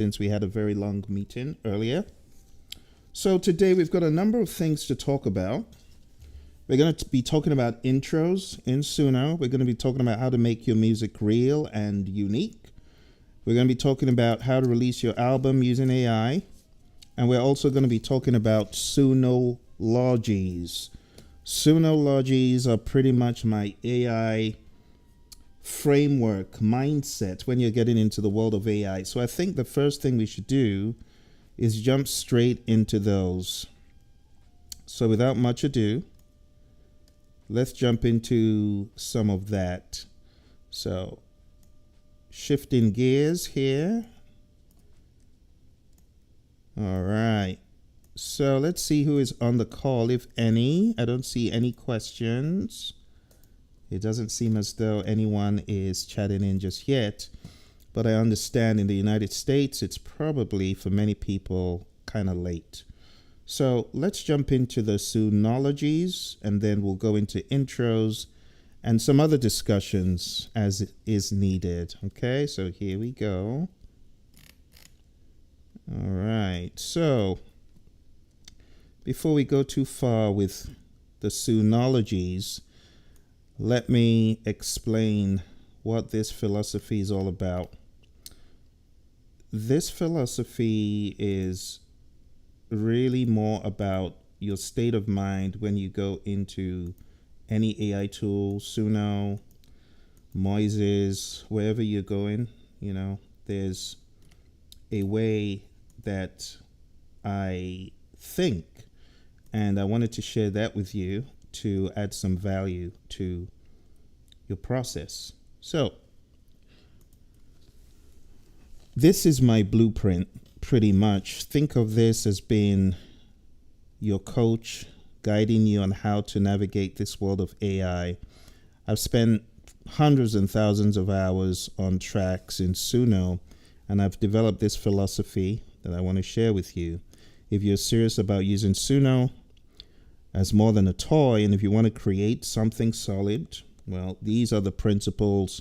since we had a very long meeting earlier. So today we've got a number of things to talk about. We're going to be talking about intros in Suno. We're going to be talking about how to make your music real and unique. We're going to be talking about how to release your album using AI. And we're also going to be talking about Sunologies. Sunologies are pretty much my AI framework mindset when you're getting into the world of AI. So I think the first thing we should do is jump straight into those. So without much ado, let's jump into some of that. So shifting gears here. All right. So let's see who is on the call, if any. I don't see any questions. It doesn't seem as though anyone is chatting in just yet, but I understand in the United States, it's probably for many people kind of late. So let's jump into the Sunologies, and then we'll go into intros and some other discussions as it is needed. Okay, so here we go. All right, so before we go too far with the Sunologies, let me explain what this philosophy is all about. This philosophy is really more about your state of mind when you go into any AI tool, Suno, Moises, wherever you're going. You know, there's a way that I think, and I wanted to share that with you to add some value to your process. So this is my blueprint, pretty much. Think of this as being your coach, guiding you on how to navigate this world of AI. I've spent hundreds and thousands of hours on tracks in Suno, and I've developed this philosophy that I want to share with you. If you're serious about using Suno as more than a toy, and if you want to create something solid, well, these are the principles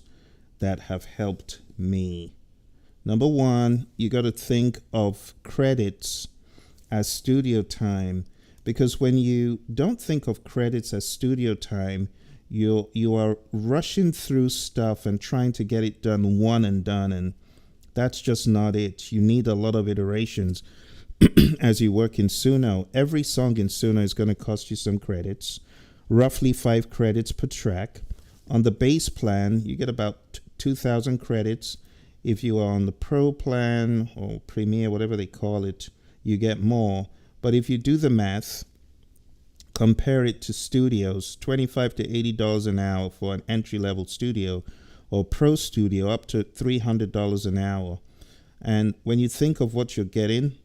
that have helped me. Number one, you got to think of credits as studio time, because when you don't think of credits as studio time, you are rushing through stuff and trying to get it done one and done, and that's just not it. You need a lot of iterations as you work in Suno. Every song in Suno is going to cost you some credits, roughly 5 credits per track. On the base plan, you get about 2,000 credits. If you are on the Pro plan or Premiere, whatever they call it, you get more. But if you do the math, compare it to studios, $25 to $80 an hour for an entry-level studio, or Pro Studio up to $300 an hour. And when you think of what you're getting,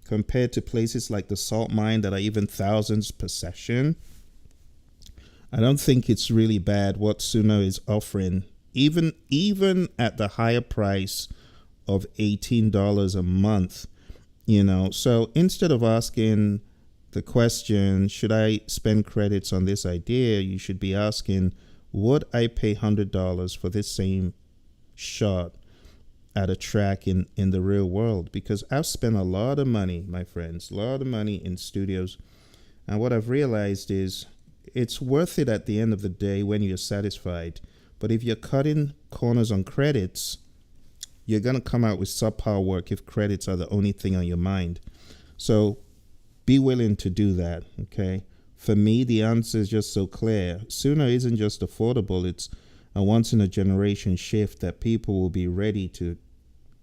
compared to places like the Salt Mine that are even thousands per session, I don't think it's really bad what Suno is offering, even at the higher price of $18 a month. You know, so instead of asking the question, should I spend credits on this idea, you should be asking, would I pay $100 for this same shot at a track in the real world? Because I've spent a lot of money, my friends, a lot of money in studios. And what I've realized is it's worth it at the end of the day when you're satisfied. But if you're cutting corners on credits, you're going to come out with subpar work if credits are the only thing on your mind. So be willing to do that, okay? For me, the answer is just so clear. Suno isn't just affordable, it's a once-in-a-generation shift that people will be ready to,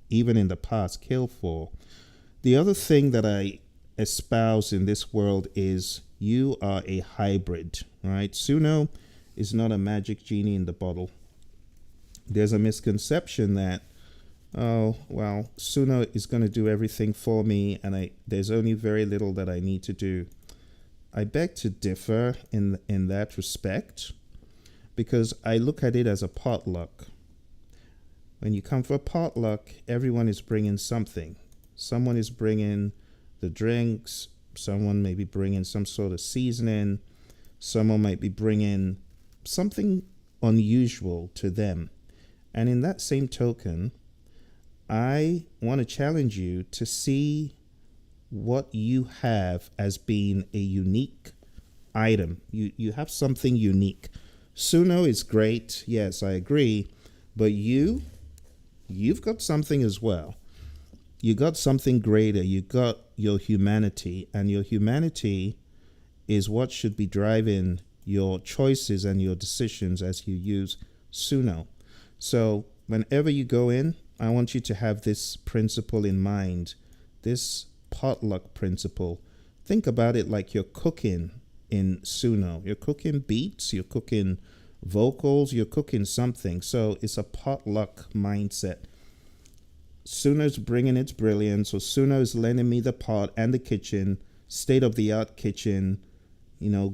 even in the past, kill for. The other thing that I espouse in this world is you are a hybrid, right? Suno is not a magic genie in the bottle. There's a misconception that, oh, well, Suno is going to do everything for me, and there's only very little that I need to do. I beg to differ in that respect, because I look at it as a potluck. When you come for a potluck, everyone is bringing something. Someone is bringing the drinks, someone may be bringing some sort of seasoning, someone might be bringing something unusual to them. And in that same token, I want to challenge you to see what you have as being a unique item. You have something unique. Suno is great. Yes, I agree. But you've got something as well. You got something greater. You got your humanity, and your humanity is what should be driving your choices and your decisions as you use Suno. So whenever you go in, I want you to have this principle in mind, this potluck principle. Think about it like you're cooking in Suno. You're cooking beats, you're cooking vocals, you're cooking something. So it's a potluck mindset. Suno's bringing its brilliance. So Suno is lending me the pot and the kitchen, state-of-the-art kitchen,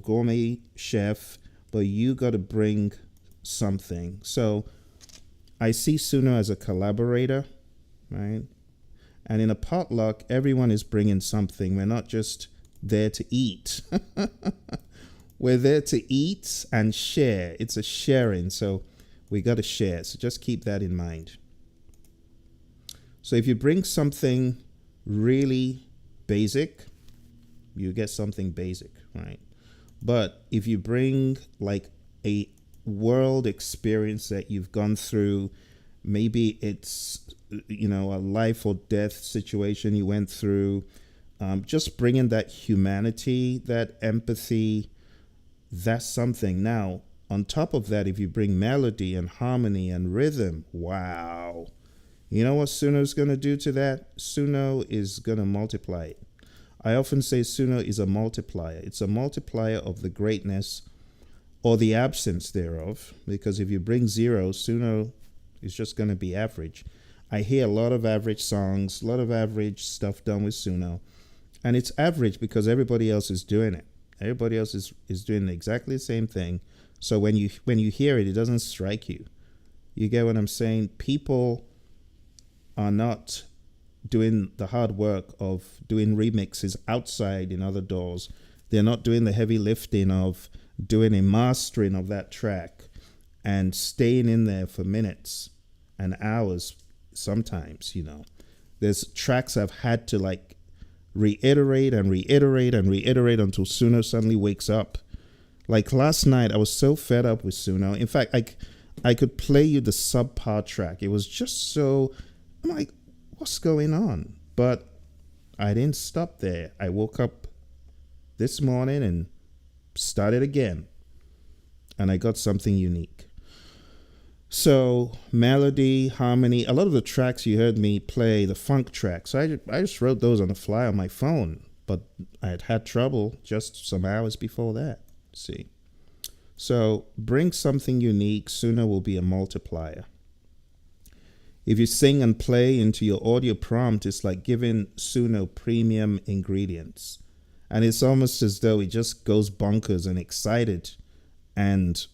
gourmet chef, but you got to bring something. So I see Suno as a collaborator, right? And in a potluck, everyone is bringing something. We're not just there to eat. We're there to eat and share. It's a sharing, so we got to share. So just keep that in mind. So if you bring something really basic, you get something basic, right? But if you bring like a world experience that you've gone through, maybe it's a life or death situation you went through, just bringing that humanity, that empathy, that's something. Now on top of that, if you bring melody and harmony and rhythm, wow, you know what Suno's going to do to that? Suno is going to multiply it. I often say Suno is a multiplier. It's a multiplier of the greatness or the absence thereof, because if you bring zero, Suno is just going to be average. I hear a lot of average songs, a lot of average stuff done with Suno, and it's average because everybody else is doing it. Everybody else is doing exactly the same thing. So when you hear it, it doesn't strike you. You get what I'm saying? People are not doing the hard work of doing remixes outside in other doors. They're not doing the heavy lifting of doing a mastering of that track and staying in there for minutes and hours sometimes. There's tracks I've had to like reiterate and reiterate and reiterate until Suno suddenly wakes up. Like last night, I was so fed up with Suno. In fact, I could play you the subpar track. It was just so, I'm like, what's going on? But I didn't stop there. I woke up this morning and started again, and I got something unique. So melody, harmony, a lot of the tracks you heard me play, the funk tracks, I just wrote those on the fly on my phone, but I had trouble just some hours before that. See, so bring something unique. Suno will be a multiplier. If you sing and play into your audio prompt, it's like giving Suno premium ingredients. And it's almost as though it just goes bonkers and excited. And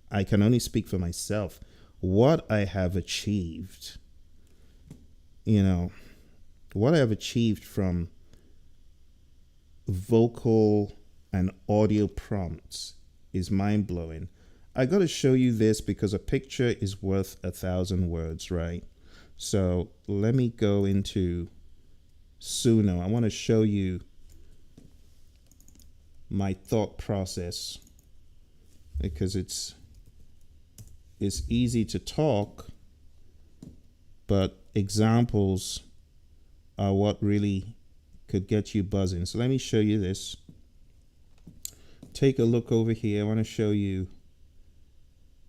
I can only speak for myself. What I have achieved, what I have achieved from vocal and audio prompts is mind-blowing. I got to show you this because a picture is worth 1,000 words, right? So let me go into Suno. I want to show you my thought process because it's easy to talk, but examples are what really could get you buzzing. So let me show you this. Take a look over here. I want to show you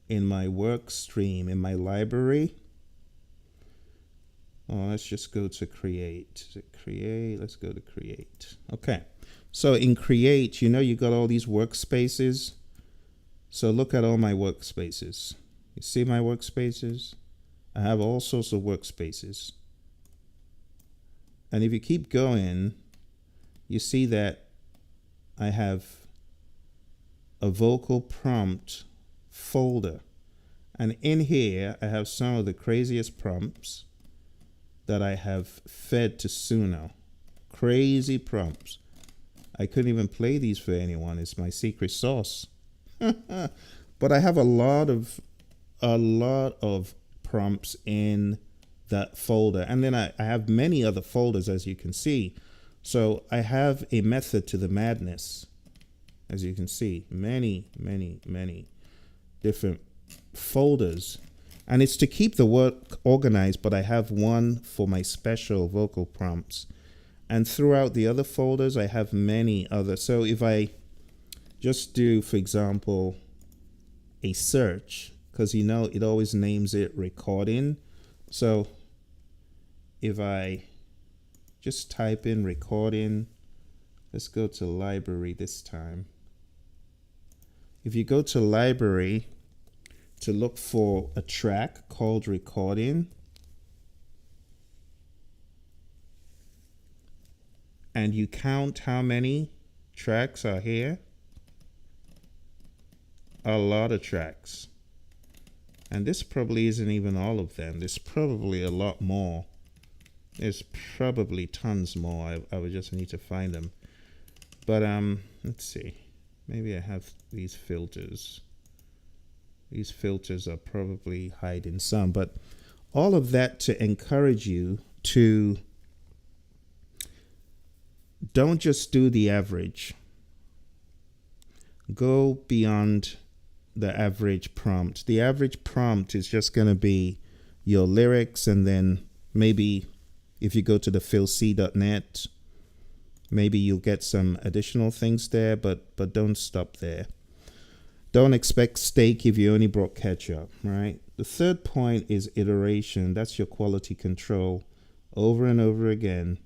in my work stream, in my library. Oh, let's just go to create. Let's go to create. Okay. So in create, you got all these workspaces. So look at all my workspaces. You see my workspaces? I have all sorts of workspaces. And if you keep going, you see that I have a vocal prompt folder. And in here, I have some of the craziest prompts that I have fed to Suno. Crazy prompts. I couldn't even play these for anyone. It's my secret sauce. But I have a lot of prompts in that folder. And then I have many other folders, as you can see. So I have a method to the madness. As you can see, many different folders. And it's to keep the work organized, but I have one for my special vocal prompts. And throughout the other folders, I have many other. So if I just do, for example, a search, because you know it always names it recording. So if I just type in recording, let's go to library this time. If you go to library to look for a track called recording, and you count how many tracks are here, a lot of tracks. And this probably isn't even all of them. There's probably a lot more. There's probably tons more. I would just need to find them. But let's see. Maybe I have these filters. These filters are probably hiding some, but all of that to encourage you to don't just do the average. Go beyond the average prompt. The average prompt is just going to be your lyrics, and then maybe if you go to the philc.net, maybe you'll get some additional things there, but don't stop there. Don't expect steak if you only brought ketchup, right? The third point is iteration. That's your quality control over and over again.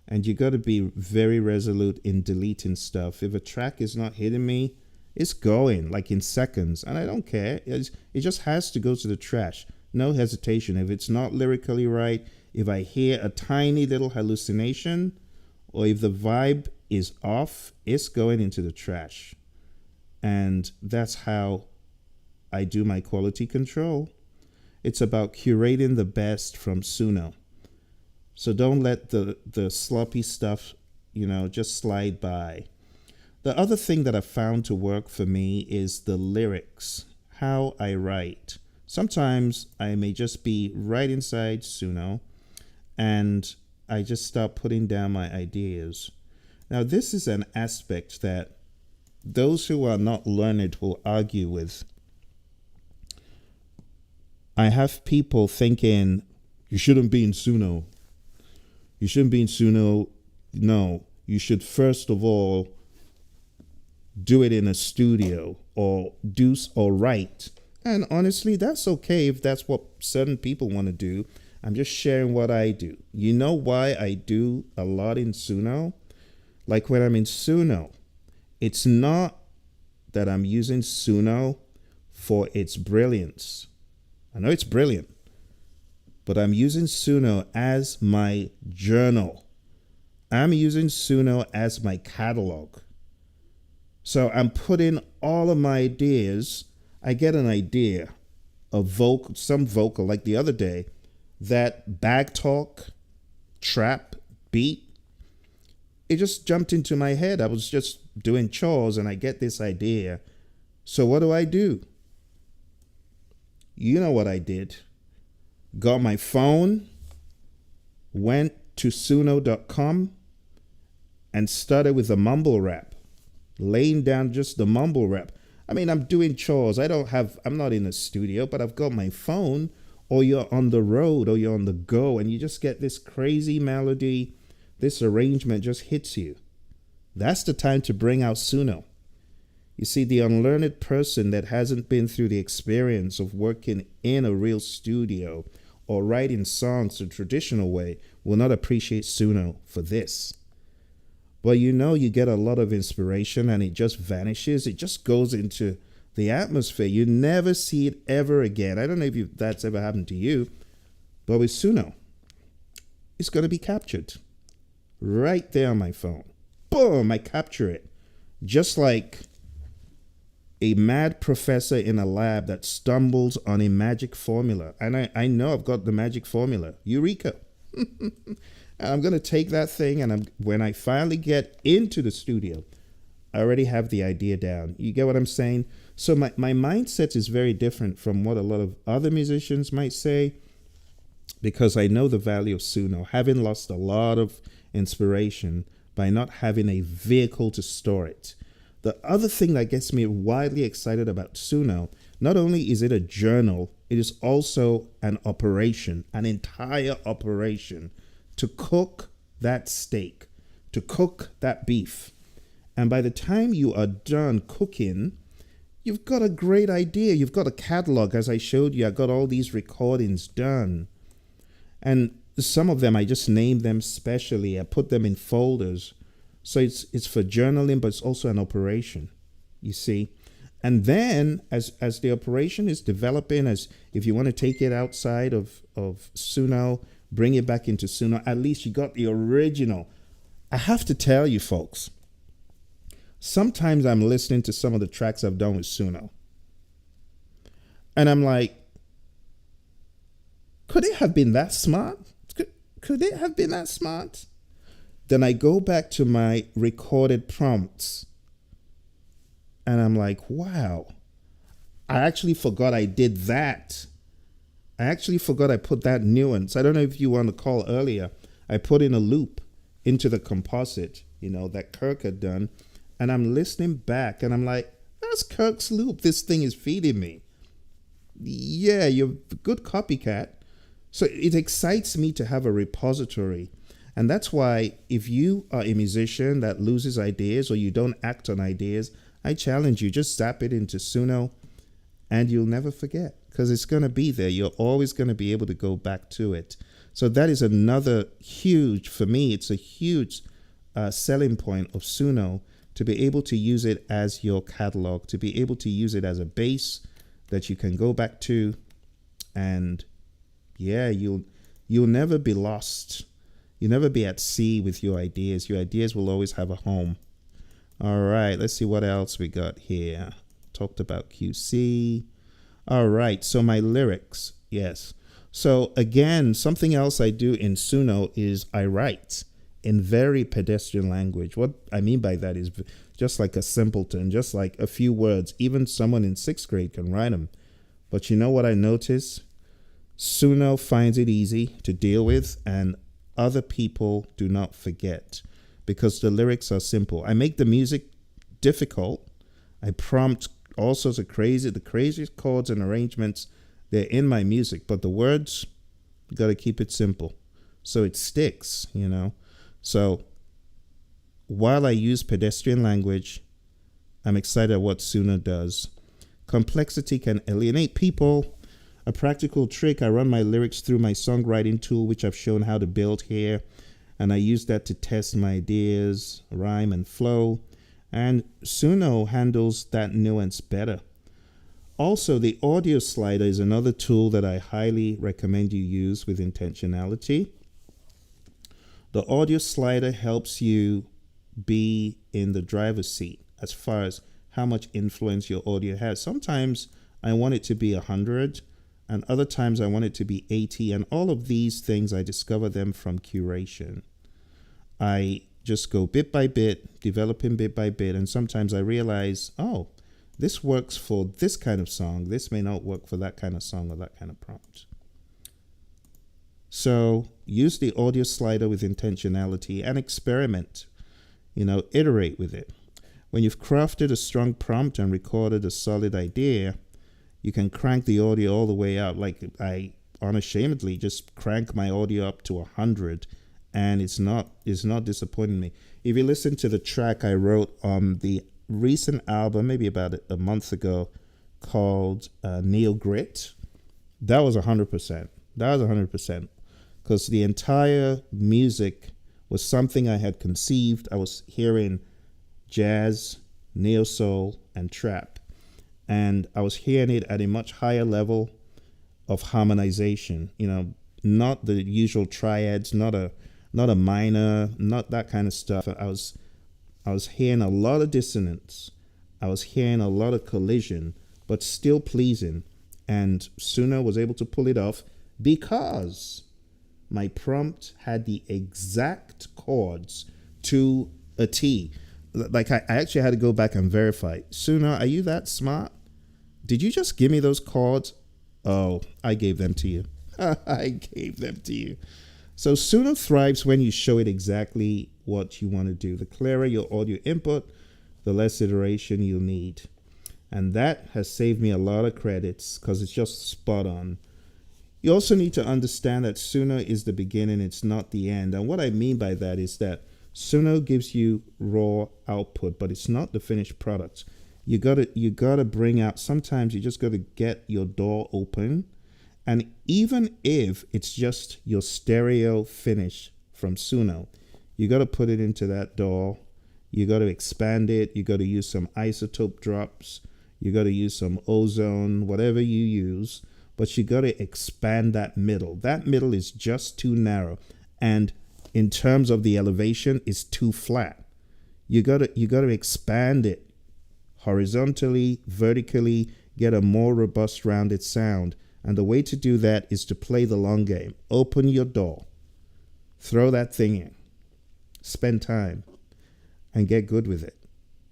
And you got to be very resolute in deleting stuff. If a track is not hitting me, it's going like in seconds, and I don't care. It just has to go to the trash. No hesitation. If it's not lyrically right, if I hear a tiny little hallucination, or if the vibe is off, it's going into the trash. And that's how I do my quality control. It's about curating the best from Suno. So don't let the sloppy stuff, just slide by. The other thing that I found to work for me is the lyrics, how I write. Sometimes I may just be right inside Suno and I just start putting down my ideas. Now, this is an aspect that those who are not learned will argue with. I have people thinking, you shouldn't be in Suno. You shouldn't be in Suno. No, you should first of all do it in a studio or write. And honestly, that's okay if that's what certain people want to do. I'm just sharing what I do. You know why I do a lot in Suno? Like when I'm in Suno, it's not that I'm using Suno for its brilliance. I know it's brilliant, but I'm using Suno as my journal. I'm using Suno as my catalog. So I'm putting all of my ideas. I get an idea of some vocal, like the other day, that bag talk, trap, beat. It just jumped into my head. I was just doing chores and I get this idea. So what do? You know what I did. Got my phone, went to suno.com and started with a mumble rap, laying down just the mumble rap. I mean, I'm doing chores. I'm not in a studio, but I've got my phone, or you're on the road or you're on the go and you just get this crazy melody. This arrangement just hits you. That's the time to bring out Suno. You see, the unlearned person that hasn't been through the experience of working in a real studio or writing songs the traditional way will not appreciate Suno for this. But you get a lot of inspiration and it just vanishes. It just goes into the atmosphere. You never see it ever again. I don't know if that's ever happened to you, but with Suno, it's going to be captured right there on my phone. Boom, I capture it. Just like a mad professor in a lab that stumbles on a magic formula. And I know I've got the magic formula. Eureka. And I'm going to take that thing and when I finally get into the studio, I already have the idea down. You get what I'm saying? So my mindset is very different from what a lot of other musicians might say. because I know the value of Suno, having lost a lot of inspiration by not having a vehicle to store it. The other thing that gets me wildly excited about Suno, not only is it a journal, it is also an operation, an entire operation to cook that steak, to cook that beef. And by the time you are done cooking, you've got a great idea. You've got a catalog. As I showed you, I got all these recordings done. And some of them, I just named them specially. I put them in folders. So it's for journaling, but it's also an operation, you see. And then as the operation is developing, as if you want to take it outside of Suno, bring it back into Suno, at least you got the original. I have to tell you, folks, sometimes I'm listening to some of the tracks I've done with Suno, and I'm like, could it have been that smart? Could it have been that smart? Then I go back to my recorded prompts, and I'm like, wow, I actually forgot I did that. I actually forgot I put that nuance. I don't know if you want to call earlier. I put in a loop into the composite, that Kirk had done. And I'm listening back and I'm like, that's Kirk's loop. This thing is feeding me. Yeah, you're a good copycat. So it excites me to have a repository. And that's why if you are a musician that loses ideas or you don't act on ideas, I challenge you, just zap it into Suno and you'll never forget, because it's going to be there. You're always going to be able to go back to it. So that is another huge, for me, it's a huge selling point of Suno, to be able to use it as your catalog, to be able to use it as a base that you can go back to. And yeah, you'll never be lost. You'll never be at sea with your ideas. Your ideas will always have a home. All right, let's see what else we got here. Talked about QC. All right, so my lyrics, yes. So again, something else I do in Suno is I write in very pedestrian language. What I mean by that is just like a simpleton, just like a few words. Even someone in 6th grade can write them. But you know what I notice? Suno finds it easy to deal with, and other people do not forget, because the lyrics are simple. I make the music difficult. I prompt all sorts of the craziest chords and arrangements. They're in my music, but the words, you got to keep it simple so it sticks, So while I use pedestrian language, I'm excited at what Suno does. Complexity can alienate people. A practical trick, I run my lyrics through my songwriting tool, which I've shown how to build here. And I use that to test my ideas, rhyme, and flow. And Suno handles that nuance better. Also, the audio slider is another tool that I highly recommend you use with intentionality. The audio slider helps you be in the driver's seat as far as how much influence your audio has. Sometimes I want it to be 100, and other times I want it to be 80. And all of these things, I discover them from curation. I just go bit by bit, developing bit by bit. And sometimes I realize, oh, this works for this kind of song. This may not work for that kind of song or that kind of prompt. So use the audio slider with intentionality and experiment, iterate with it. When you've crafted a strong prompt and recorded a solid idea, you can crank the audio all the way up. Like I unashamedly just crank my audio up to 100, and it's not disappointing me. If you listen to the track I wrote on the recent album, maybe about a month ago, called Neo Grit, that was 100%. That was 100%, because the entire music was something I had conceived. I was hearing jazz, neo soul, and trap, and I was hearing it at a much higher level of harmonization. Not the usual triads, not a minor, not that kind of stuff. I was hearing a lot of dissonance. I was hearing a lot of collision, but still pleasing. And Suno was able to pull it off because my prompt had the exact chords to a T. Like I actually had to go back and verify. Suno, are you that smart? Did you just give me those chords? Oh, I gave them to you. I gave them to you. So Suno thrives when you show it exactly what you want to do. The clearer your audio input, the less iteration you'll need. And that has saved me a lot of credits because it's just spot on. You also need to understand that Suno is the beginning, it's not the end. And what I mean by that is that Suno gives you raw output, but it's not the finished product. You gotta bring out, sometimes you just gotta get your door open. And even if it's just your stereo finish from Suno, you gotta put it into that door. You gotta expand it. You gotta use some isotope drops. You gotta use some ozone, whatever you use. But you gotta expand that middle. That middle is just too narrow. And in terms of the elevation, it's too flat. You gotta expand it horizontally, vertically, get a more robust, rounded sound. And the way to do that is to play the long game. Open your door, throw that thing in, spend time, and get good with it.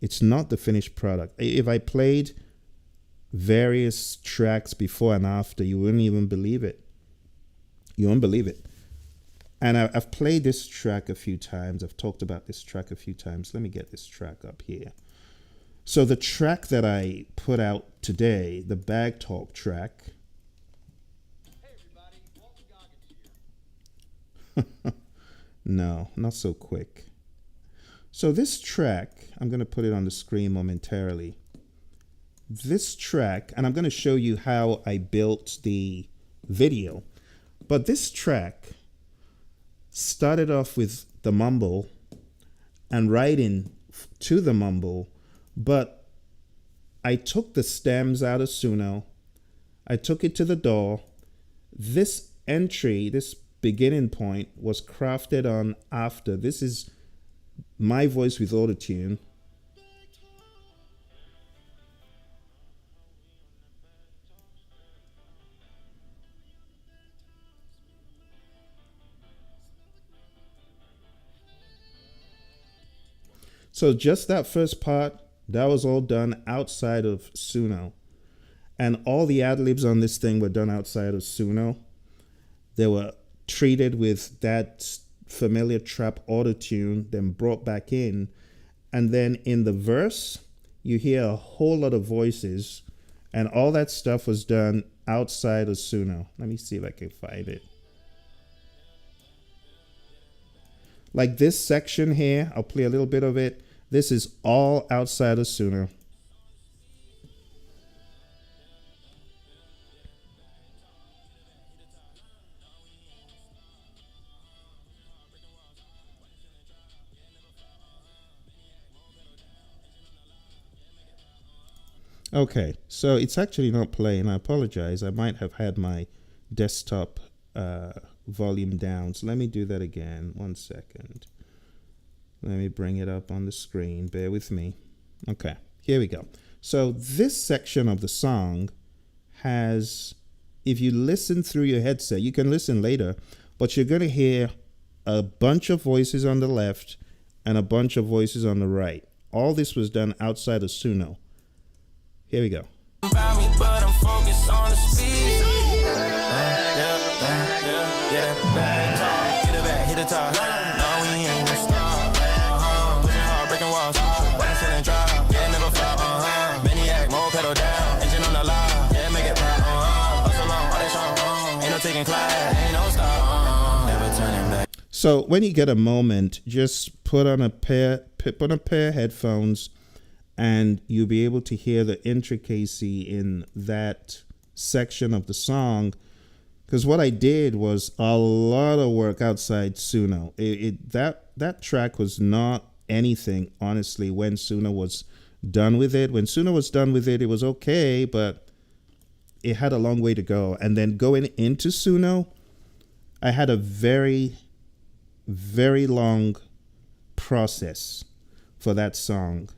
It's not the finished product. If I played various tracks before and after, you wouldn't even believe it. You won't believe it. And I've played this track a few times. I've talked about this track a few times. Let me get this track up here. So the track that I put out today, the Bag Talk track. Hey everybody, Walter Goggins here. No, not so quick. So this track, I'm going to put it on the screen momentarily. This track, and I'm going to show you how I built the video. But this track started off with the mumble and writing to the mumble, but I took the stems out of Suno. I took it to the DAW. This entry, this beginning point was crafted on after. This is my voice with autotune. So just that first part, that was all done outside of Suno. And all the ad-libs on this thing were done outside of Suno. They were treated with that familiar trap autotune, then brought back in. And then in the verse, you hear a whole lot of voices. And all that stuff was done outside of Suno. Let me see if I can find it. Like this section here, I'll play a little bit of it. This is all outside of Suno. Okay, so it's actually not playing. I apologize. I might have had my desktop volume down. So let me do that again. 1 second. Let me bring it up on the screen. Bear with me. Okay, here we go. So this section of the song has, if you listen through your headset, you can listen later, but you're going to hear a bunch of voices on the left and a bunch of voices on the right. All this was done outside of Suno. Here we go. So when you get a moment, just put on a pair of headphones, and you'll be able to hear the intricacy in that section of the song. Because what I did was a lot of work outside Suno. That track was not anything, honestly, when Suno was done with it. When Suno was done with it, it was okay, but it had a long way to go. And then going into Suno, I had a very, very long process for that song.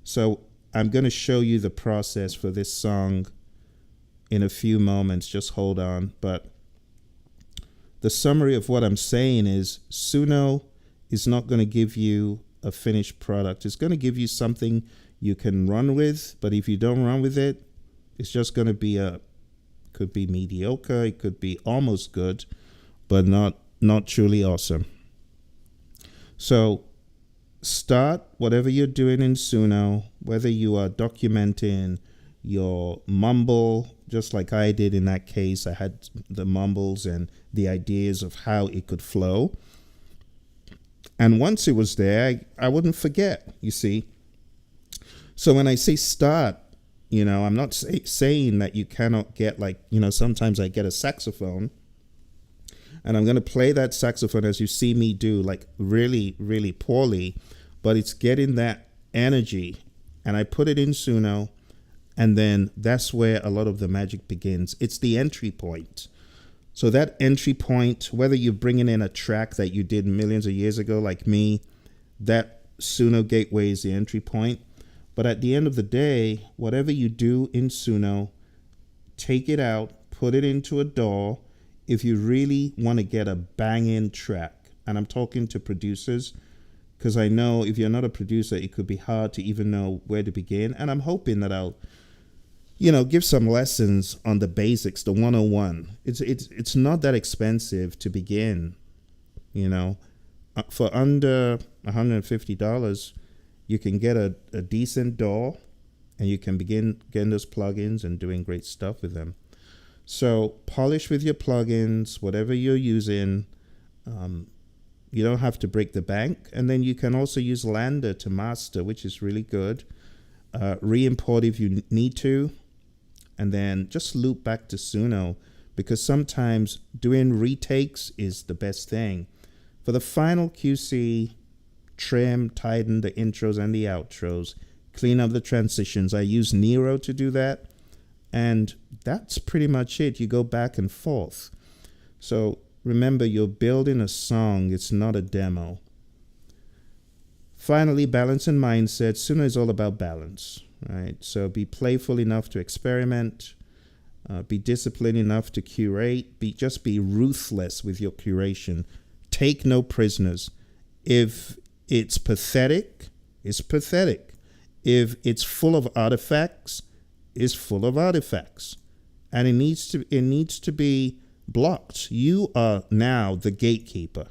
So I'm going to show you the process for this song in a few moments. Just hold on. But the summary of what I'm saying is Suno is not going to give you a finished product. It's going to give you something you can run with. But if you don't run with it, it's just going to be a Could be mediocre, it could be almost good, but not truly awesome. So start whatever you're doing in Suno, whether you are documenting your mumble, just like I did in that case. I had the mumbles and the ideas of how it could flow. And once it was there, I wouldn't forget, you see. So when I say start, I'm not saying that you cannot get, like, sometimes I get a saxophone and I'm going to play that saxophone as you see me do, like really, really poorly, but it's getting that energy, and I put it in Suno, and then that's where a lot of the magic begins. It's the entry point. So that entry point, whether you're bringing in a track that you did millions of years ago, like me, that Suno gateway is the entry point. But at the end of the day, whatever you do in Suno, take it out, put it into a DAW. If you really want to get a bang-in track, and I'm talking to producers, because I know if you're not a producer, it could be hard to even know where to begin. And I'm hoping that I'll, give some lessons on the basics, the 101. It's not that expensive to begin, For under $150, you can get a decent DAW, and you can begin getting those plugins and doing great stuff with them. So polish with your plugins, whatever you're using. You don't have to break the bank. And then you can also use Lander to master, which is really good. Re-import if you need to. And then just loop back to Suno, because sometimes doing retakes is the best thing. For the final QC, trim, tighten the intros and the outros, clean up the transitions. I use Nero to do that. And that's pretty much it. You go back and forth. So remember, you're building a song. It's not a demo. Finally, balance and mindset. Suno is all about balance, right? So be playful enough to experiment. Be disciplined enough to curate. Just be ruthless with your curation. Take no prisoners. If it's pathetic, it's pathetic. If it's full of artifacts, it's full of artifacts. And it needs to be blocked. You are now the gatekeeper.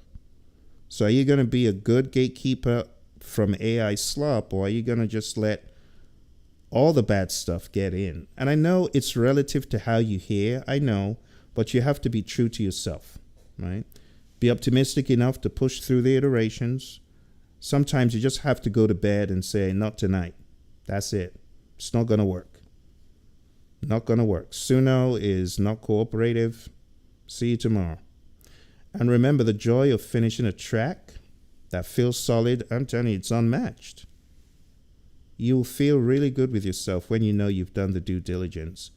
So are you going to be a good gatekeeper from AI slop, or are you going to just let all the bad stuff get in? And I know it's relative to how you hear, I know, but you have to be true to yourself, right? Be optimistic enough to push through the iterations. Sometimes you just have to go to bed and say, not tonight. That's it. It's not going to work. Not going to work. Suno is not cooperative. See you tomorrow. And remember, the joy of finishing a track that feels solid, I'm telling you, it's unmatched. You'll feel really good with yourself when you know you've done the due diligence.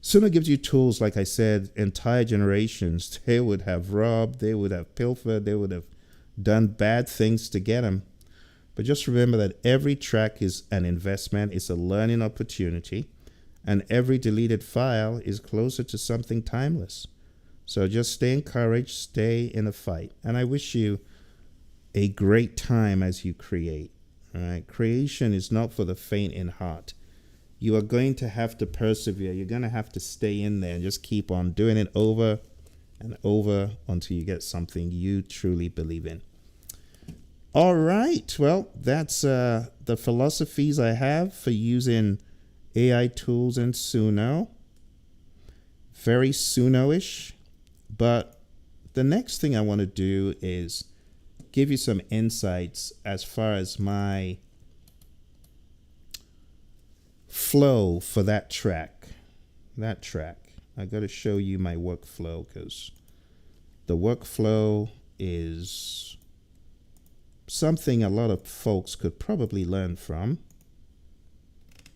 Suno gives you tools, like I said, entire generations. They would have robbed, they would have pilfered, they would have done bad things to get them. But just remember that every track is an investment, it's a learning opportunity, and every deleted file is closer to something timeless. So just stay encouraged, stay in the fight. And I wish you a great time as you create. All right? Creation is not for the faint in heart. You are going to have to persevere. You're going to have to stay in there and just keep on doing it over and over until you get something you truly believe in. All right. Well, that's the philosophies I have for using AI tools in Suno. Very Suno-ish. But the next thing I want to do is give you some insights as far as my flow for that track. I got to show you my workflow, because the workflow is something a lot of folks could probably learn from.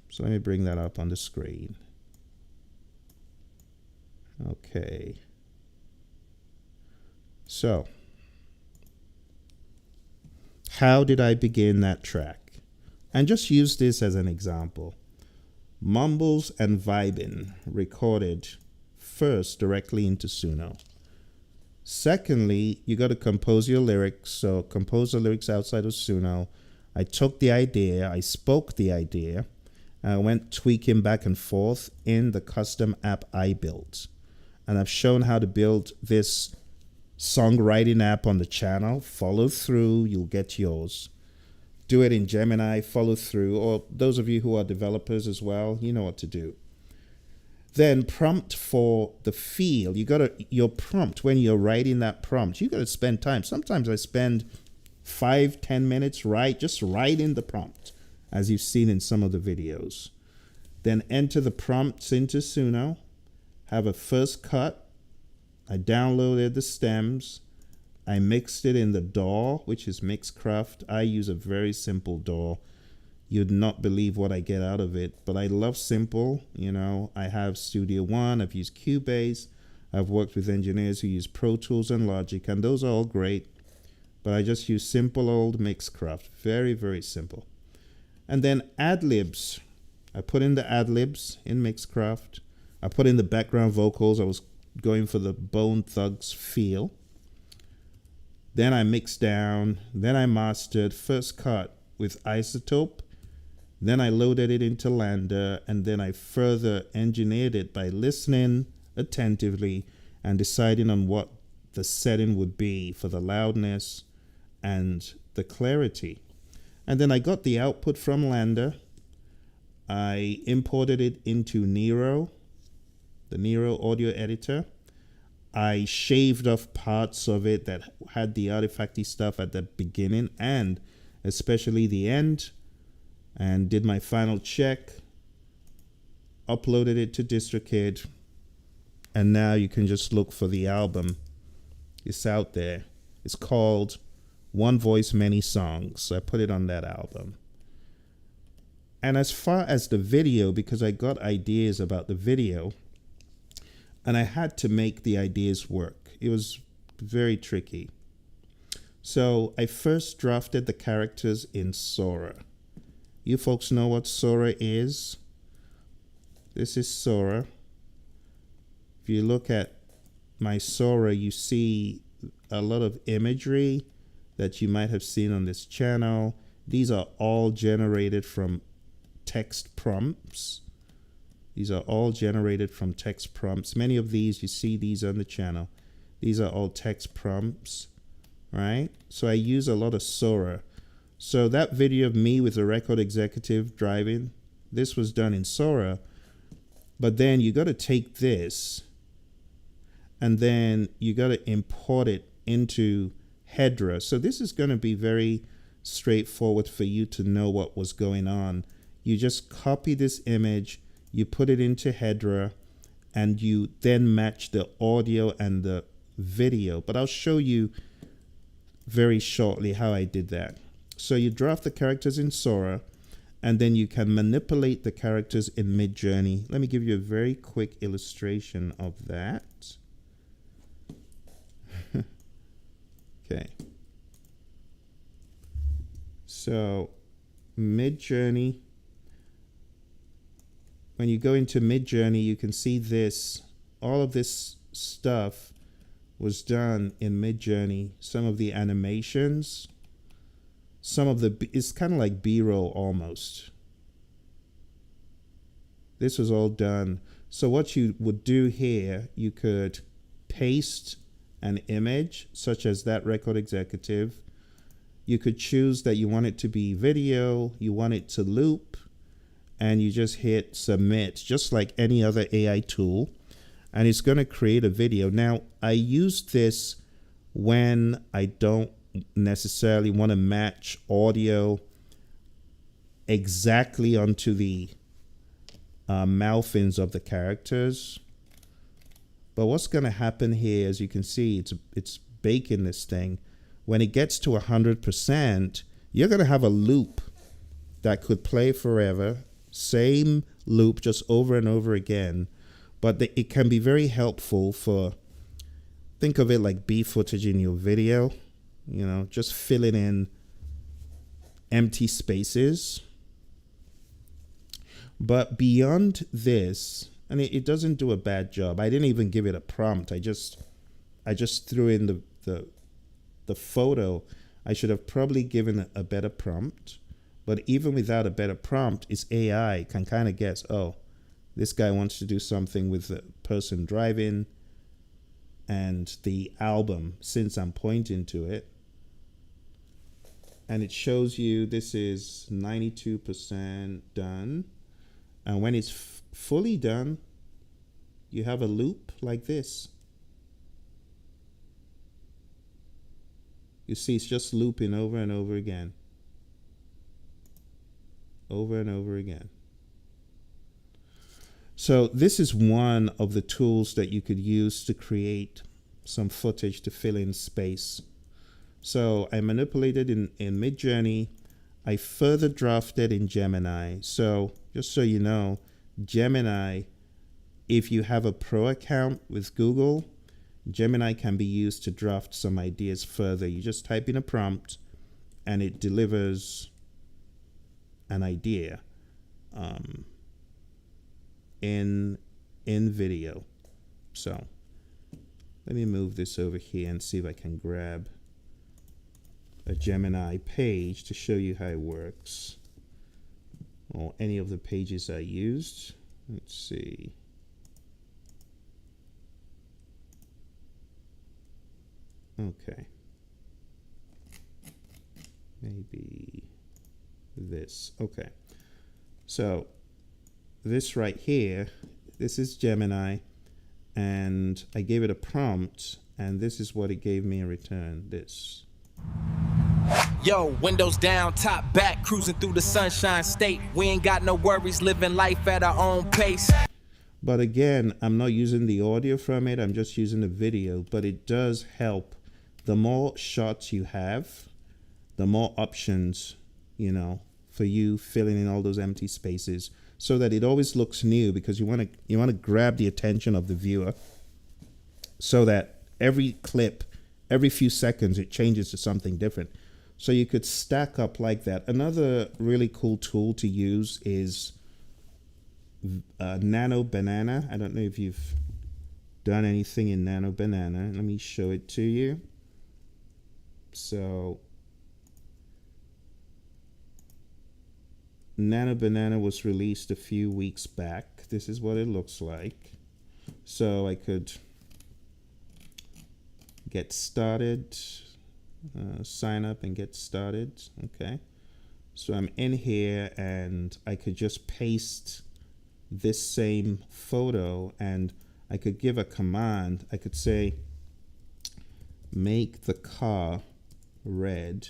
So let me bring that up on the screen. Okay. So, how did I begin that track? And just use this as an example. Mumbles and vibing recorded first directly into Suno. Secondly, you got to compose your lyrics. So compose the lyrics outside of Suno. I took the idea, I spoke the idea, I went tweaking back and forth in the custom app I built. And I've shown how to build this songwriting app on the channel. Follow through, you'll get yours. Do it in Gemini, follow through. Or those of you who are developers as well, you know what to do. Then prompt for the feel. Your prompt, when you're writing that prompt, you got to spend time. Sometimes I spend 5-10 minutes just writing the prompt, as you've seen in some of the videos. Then enter the prompts into Suno. Have a first cut. I downloaded the stems. I mixed it in the DAW, which is Mixcraft. I use a very simple DAW. You'd not believe what I get out of it, but I love simple. You know, I have Studio One. I've used Cubase. I've worked with engineers who use Pro Tools and Logic, and those are all great. But I just use simple old Mixcraft. Very, very simple. And then ad-libs. I put in the ad-libs in Mixcraft. I put in the background vocals. I was going for the Bone Thugs feel. Then I mixed down. Then I mastered. First cut with Isotope. Then I loaded it into Lander. And then I further engineered it by listening attentively and deciding on what the setting would be for the loudness and the clarity. And then I got the output from Lander. I imported it into Nero, the Nero audio editor. I shaved off parts of it that had the artifacty stuff at the beginning and especially the end, and did my final check, uploaded it to DistroKid, and now you can just look for the album. It's out there. It's called One Voice, Many Songs. So I put it on that album. And as far as the video, because I got ideas about the video, and I had to make the ideas work. It was very tricky. So I first drafted the characters in Sora. You folks know what Sora is? This is Sora. If you look at my Sora, you see a lot of imagery that you might have seen on this channel. These are all generated from text prompts. These are all generated from text prompts. Many of these, you see these on the channel. These are all text prompts, right? So I use a lot of Sora. So that video of me with the record executive driving, this was done in Sora. But then you got to take this and then you got to import it into Hedra. So this is going to be very straightforward for you to know what was going on. You just copy this image, you put it into Hedra, and you then match the audio and the video. But I'll show you very shortly how I did that. So you draft the characters in Sora, and then you can manipulate the characters in MidJourney. Let me give you a very quick illustration of that. Okay. So MidJourney. When you go into MidJourney, you can see this. All of this stuff was done in MidJourney. Some of the animations, it's kind of like B-roll almost. This was all done. So what you would do here, you could paste an image, such as that record executive. You could choose that you want it to be video, you want it to loop, and you just hit submit, just like any other AI tool, and it's going to create a video. Now, I use this when I don't necessarily want to match audio exactly onto the mouthings of the characters. But what's going to happen here, as you can see, it's baking this thing. When it gets to 100%, you're going to have a loop that could play forever. Same loop, just over and over again. But it can be very helpful for, think of it like B footage in your video, you know, just filling in empty spaces. But beyond this, and it doesn't do a bad job. I didn't even give it a prompt. I just threw in the photo. I should have probably given a better prompt. But even without a better prompt, its AI can kind of guess, oh, this guy wants to do something with the person driving and the album, since I'm pointing to it. And it shows you this is 92% done. And when it's fully done, you have a loop like this. You see, it's just looping over and over again. Over and over again. So this is one of the tools that you could use to create some footage to fill in space. So I manipulated in MidJourney. I further drafted in Gemini. So just so you know, Gemini, if you have a pro account with Google, Gemini can be used to draft some ideas further. You just type in a prompt and it delivers an idea in video. So let me move this over here and see if I can grab a Gemini page to show you how it works, or any of the pages I used. Let's see. Okay. Maybe this. Okay. So this right here, this is Gemini, and I gave it a prompt, and this is what it gave me in return. This. Yo, windows down, top back, cruising through the sunshine state. We ain't got no worries, living life at our own pace. But again, I'm not using the audio from it, I'm just using the video, but it does help. The more shots you have, the more options, you know, for you filling in all those empty spaces, so that it always looks new, because you want to grab the attention of the viewer, so that every clip, every few seconds, it changes to something different. So you could stack up like that. Another really cool tool to use is NanoBanana. I don't know if you've done anything in NanoBanana. Let me show it to you. So NanoBanana was released a few weeks back. This is what it looks like. So I could get started, sign up and get started. Okay, so I'm in here and I could just paste this same photo, and I could give a command. I could say, make the car red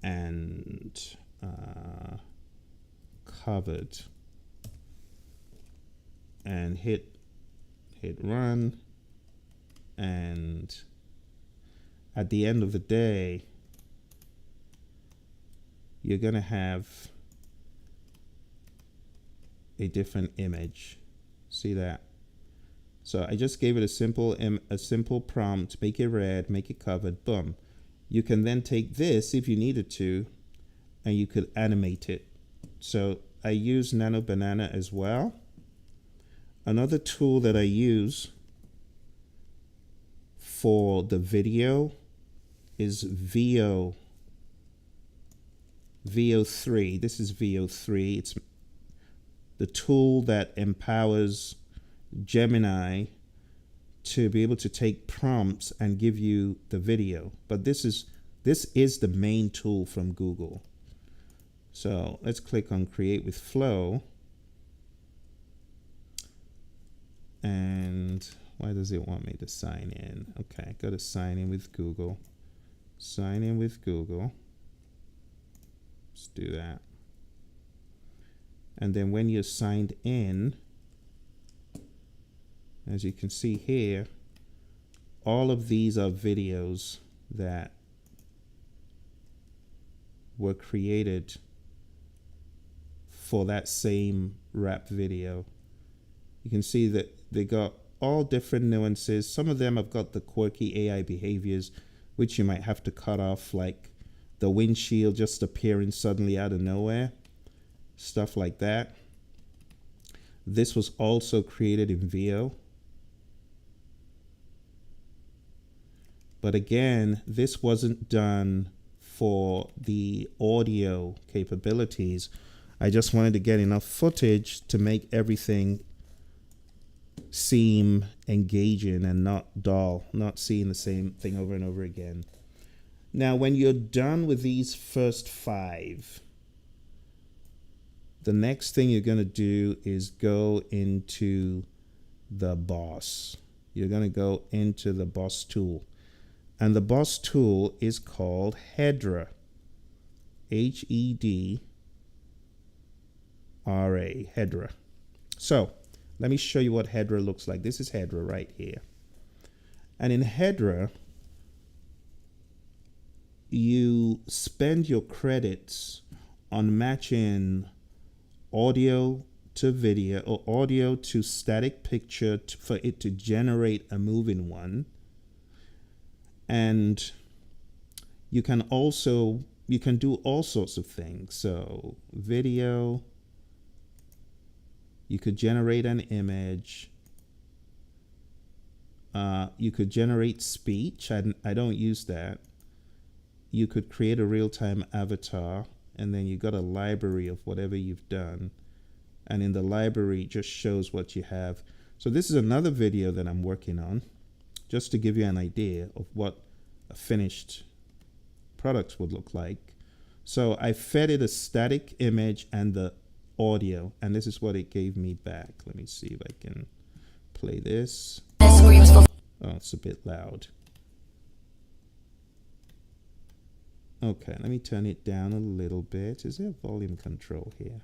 and covered, and hit run. And at the end of the day, you're gonna have a different image. See that? So I just gave it a simple prompt: make it red, make it covered. Boom. You can then take this if you needed to, and you could animate it. So I use NanoBanana as well. Another tool that I use for the video is VO3. This is VO3. It's the tool that empowers Gemini to be able to take prompts and give you the video. But this is the main tool from Google. So let's click on Create with Flow. And why does it want me to sign in? Okay, go to sign in with Google. Sign in with Google. Let's do that. And then when you're signed in, as you can see here, all of these are videos that were created for that same rap video. You can see that they got all different nuances. Some of them have got the quirky AI behaviors, which you might have to cut off, like the windshield just appearing suddenly out of nowhere, stuff like that. This was also created in VO. But again, this wasn't done for the audio capabilities. I just wanted to get enough footage to make everything seem engaging and not dull, not seeing the same thing over and over again. Now, when you're done with these first 5, the next thing you're going to do is go into the boss. You're going to go into the boss tool. And the boss tool is called Hedra. Hedra. Hedra. So let me show you what Hedra looks like. This is Hedra right here. And in Hedra, you spend your credits on matching audio to video or audio to static picture for it to generate a moving one. And you can do all sorts of things. So video, you could generate an image. You could generate speech. I don't use that. You could create a real-time avatar, and then you got a library of whatever you've done. And in the library, it just shows what you have. So this is another video that I'm working on, just to give you an idea of what a finished product would look like. So I fed it a static image and the audio, and this is what it gave me back. Let me see if I can play this. Oh, it's a bit loud. Okay, let me turn it down a little bit. Is there volume control here?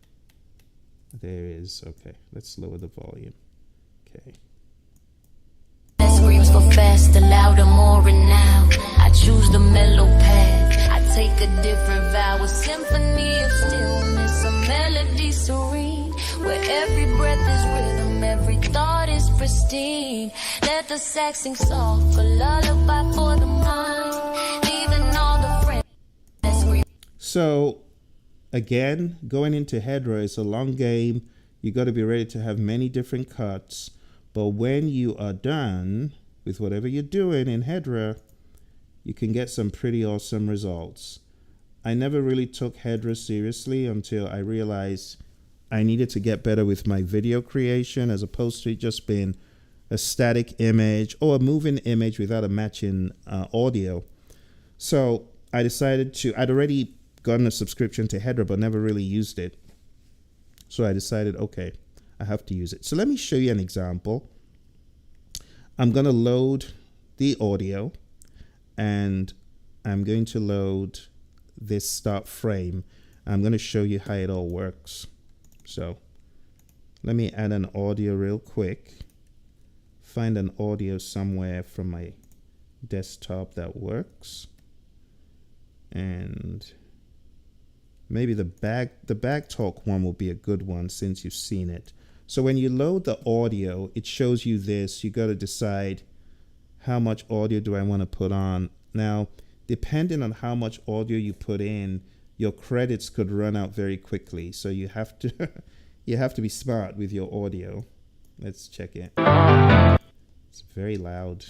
There is. Okay, let's lower the volume. Okay. Screams for faster, louder, more renowned. I choose the mellow path. I take a different vow. A symphony of stillness, a melody serene, where every breath is rhythm, every thought is pristine. Let the sax sing soft, a lullaby for the mind, leaving all the friends. So again, going into Hedra is a long game. You got to be ready to have many different cuts. But when you are done with whatever you're doing in Hedra, you can get some pretty awesome results. I never really took Hedra seriously until I realized I needed to get better with my video creation, as opposed to it just being a static image or a moving image without a matching audio. So I decided I'd already gotten a subscription to Hedra, but never really used it. So I decided, okay, I have to use it. So let me show you an example. I'm going to load the audio, and I'm going to load this start frame. I'm going to show you how it all works. So let me add an audio real quick. Find an audio somewhere from my desktop that works. And maybe the back talk one will be a good one since you've seen it. So when you load the audio, it shows you this. You got to decide how much audio do I want to put on. Now, depending on how much audio you put in, your credits could run out very quickly. So you have to you have to be smart with your audio. Let's check it. It's very loud.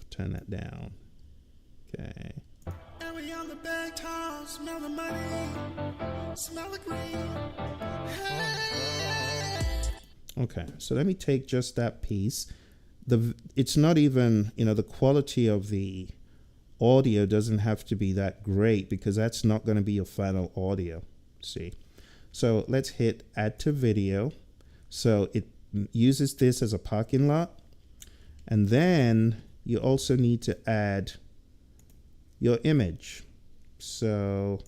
Turn that down. Okay. On the bag tall, smell the money, smell the green. Hey. Okay, so let me take just that piece. It's not even, the quality of the audio doesn't have to be that great, because that's not going to be your final audio. See, so let's hit add to video. So it uses this as a parking lot, and then you also need to add your image. So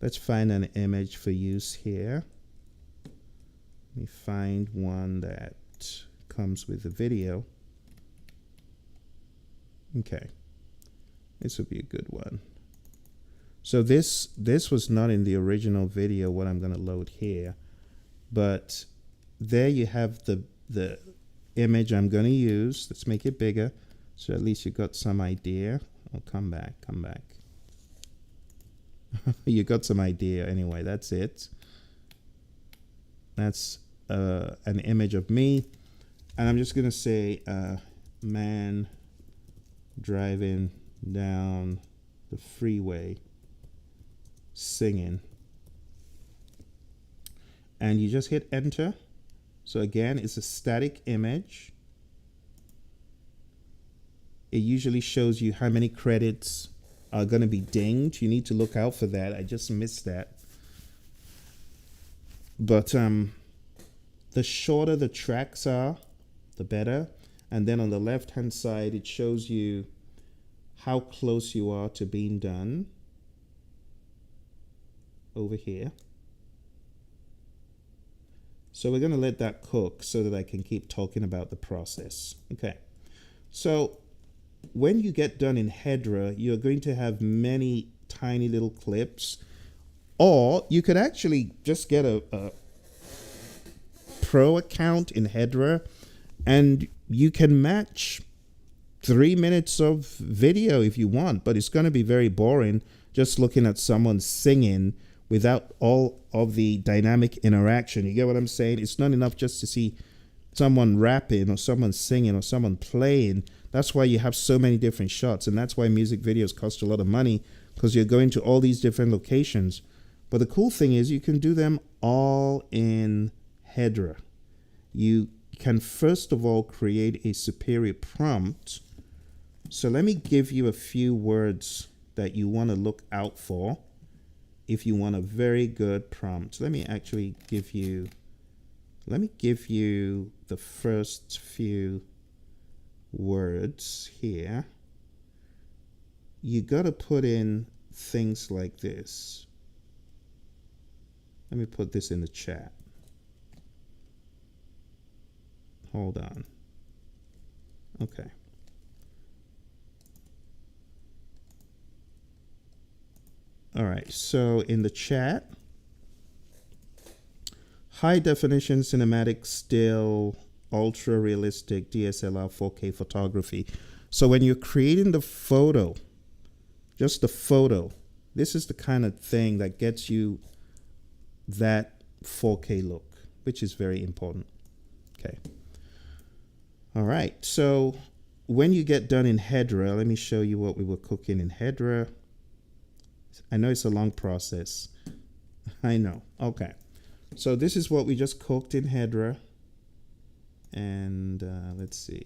let's find an image for use here. Let me find one that comes with the video. Okay, this would be a good one. So this was not in the original video, what I'm going to load here, but there you have the image I'm going to use. Let's make it bigger, so at least you got some idea. Oh, come back. You got some idea anyway. That's it. That's an image of me, and I'm just gonna say man driving down the freeway singing. And you just hit enter. So again, it's a static image. It usually shows you how many credits are going to be dinged. You need to look out for that. I just missed that. But the shorter the tracks are, the better. And then on the left-hand side, it shows you how close you are to being done over here. So we're going to let that cook so that I can keep talking about the process. Okay. So when you get done in Hedra, you're going to have many tiny little clips, or you could actually just get a pro account in Hedra, and you can match 3 minutes of video if you want, but it's going to be very boring just looking at someone singing without all of the dynamic interaction. You get what I'm saying? It's not enough just to see someone rapping or someone singing or someone playing. That's why you have so many different shots, and that's why music videos cost a lot of money, because you're going to all these different locations. But the cool thing is you can do them all in Hedra. You can first of all create a superior prompt. So let me give you a few words that you want to look out for if you want a very good prompt. Let me actually give you the first few words here. You got to put in things like this. Let me put this in the chat. Hold on. Okay. All right, so in the chat, high definition cinematic still, ultra realistic DSLR 4K photography. So when you're creating the photo, just the photo, this is the kind of thing that gets you that 4K look, which is very important. Okay. All right, so when you get done in Hedra, let me show you what we were cooking in Hedra. I know it's a long process. I know. Okay. So this is what we just cooked in Hedra. And let's see.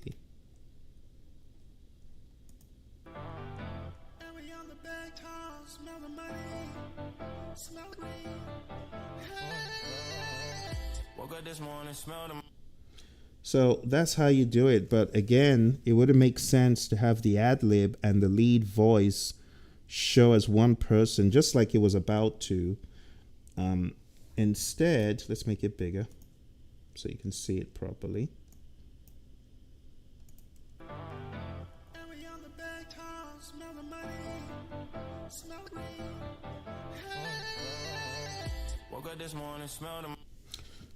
So that's how you do it. But again, it wouldn't make sense to have the ad lib and the lead voice show as one person, just like it was about to. Instead, let's make it bigger so you can see it properly.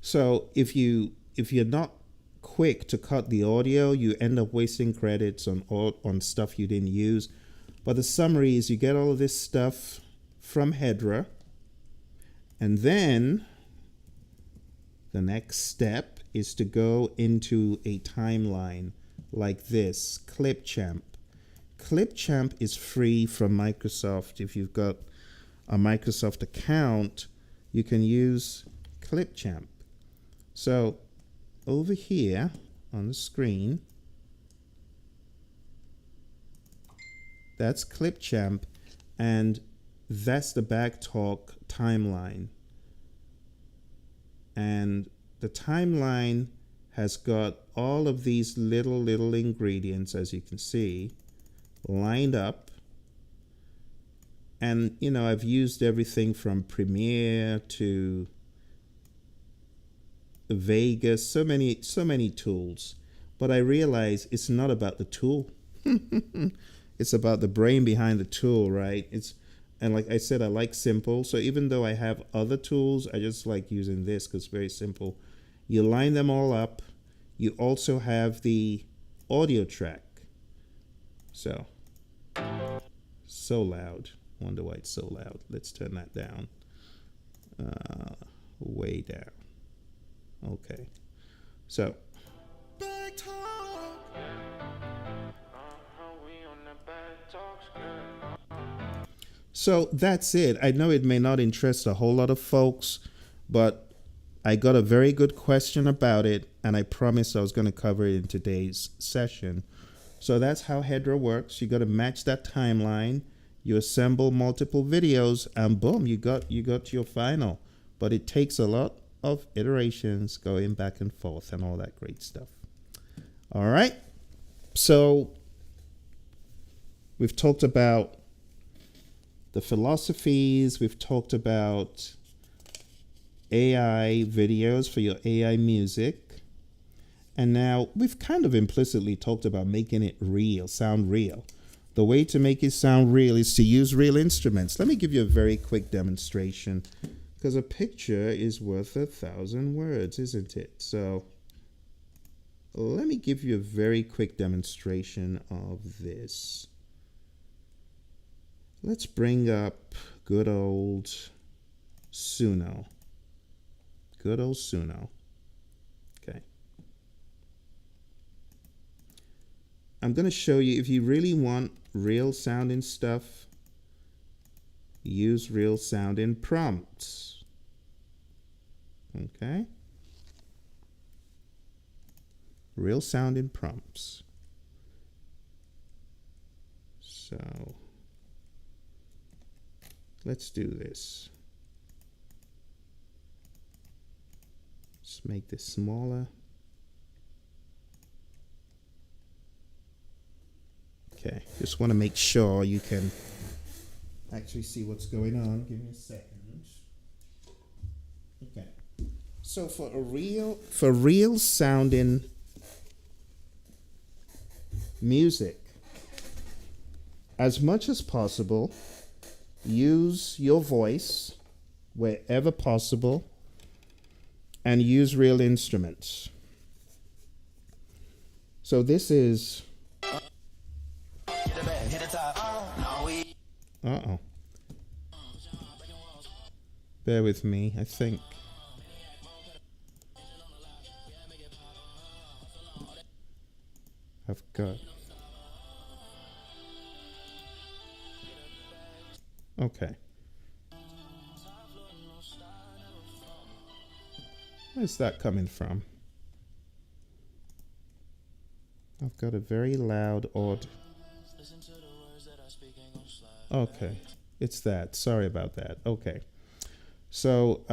So if you're not quick to cut the audio, you end up wasting credits on stuff you didn't use. But the summary is you get all of this stuff from Hedra, and then the next step is to go into a timeline like this, ClipChamp. ClipChamp is free from Microsoft. If you've got a Microsoft account, you can use ClipChamp. So over here on the screen, that's ClipChamp, and that's the Backtalk timeline. And the timeline has got all of these little ingredients, as you can see, lined up. And, you know, I've used everything from Premiere to Vegas, so many tools. But I realize it's not about the tool. It's about the brain behind the tool, right? And like I said, I like simple. So even though I have other tools, I just like using this because it's very simple. You line them all up. You also have the audio track. So loud. Wonder why it's so loud. Let's turn that down. Way down. Okay. So. Big talk. So that's it. I know it may not interest a whole lot of folks, but I got a very good question about it, and I promised I was going to cover it in today's session. So that's how Hedra works. You got to match that timeline. You assemble multiple videos, and boom, you got your final. But it takes a lot of iterations, going back and forth, and all that great stuff. All right. So we've talked about the philosophies. We've talked about AI videos for your AI music. And now we've kind of implicitly talked about making it real, sound real. The way to make it sound real is to use real instruments. Let me give you a very quick demonstration, because a picture is worth 1,000 words, isn't it? So let me give you a very quick demonstration of this. Let's bring up good old Suno. Good old Suno. Okay. I'm going to show you, if you really want real sounding stuff, use real sounding prompts. Okay. Real sounding prompts. So let's do this. Let's make this smaller. Okay, just want to make sure you can actually see what's going on. Give me a second. Okay. So for real sounding music, as much as possible, use your voice wherever possible, and use real instruments. So this is... Uh-oh. Bear with me, I think. I've got... Okay. Where's that coming from? I've got a very loud odd... Okay, it's that. Sorry about that. Okay. So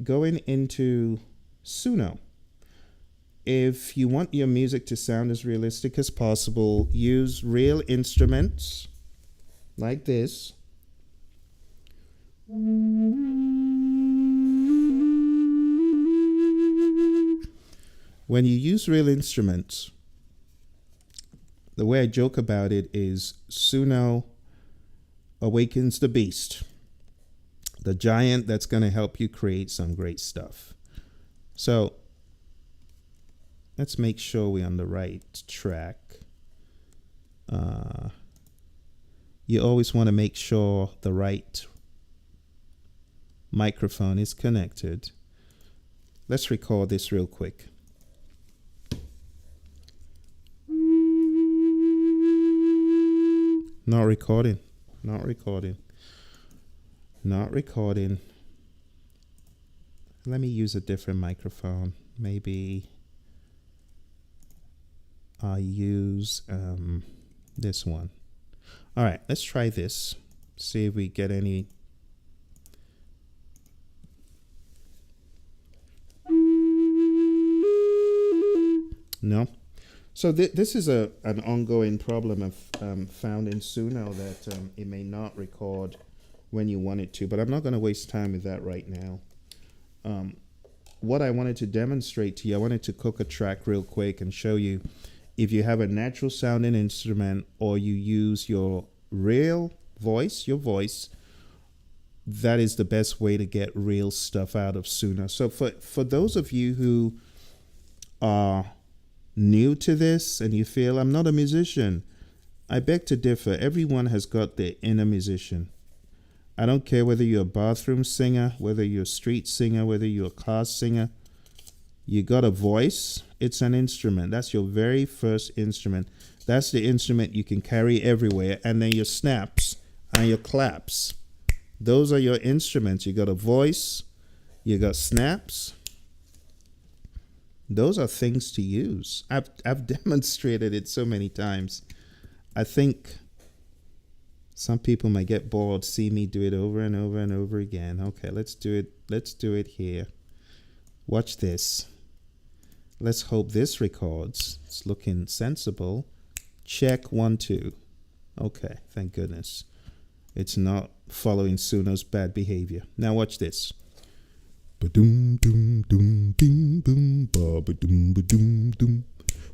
going into Suno. If you want your music to sound as realistic as possible, use real instruments like this. When you use real instruments, the way I joke about it is Suno awakens the beast, the giant that's going to help you create some great stuff. So let's make sure we're on the right track. You always want to make sure the right microphone is connected. Let's record this real quick. Not recording. Not recording. Not recording. Let me use a different microphone. Maybe I use this one. All right, let's try this. See if we get any. No. So this is an ongoing problem I've found in Suno, that it may not record when you want it to, but I'm not going to waste time with that right now. What I wanted to demonstrate to you, I wanted to cook a track real quick and show you, if you have a natural sounding instrument or you use your real voice, that is the best way to get real stuff out of Suno. So for those of you who are new to this and you feel, I'm not a musician, I beg to differ. Everyone has got their inner musician. I don't care whether you're a bathroom singer, whether you're a street singer, whether you're a car singer. You got a voice, it's an instrument. That's your very first instrument. That's the instrument you can carry everywhere. And then your snaps and your claps. Those are your instruments. You got a voice, you got snaps. Those are things to use. I've demonstrated it so many times. I think some people might get bored, see me do it over and over and over again. Okay, let's do it. Let's do it here. Watch this. Let's hope this records. It's looking sensible. Check 1, 2. Okay, thank goodness. It's not following Suno's bad behavior. Now watch this. Ba-doom, doom, doom, doom, boom, ba-ba-doom, ba-doom, doom.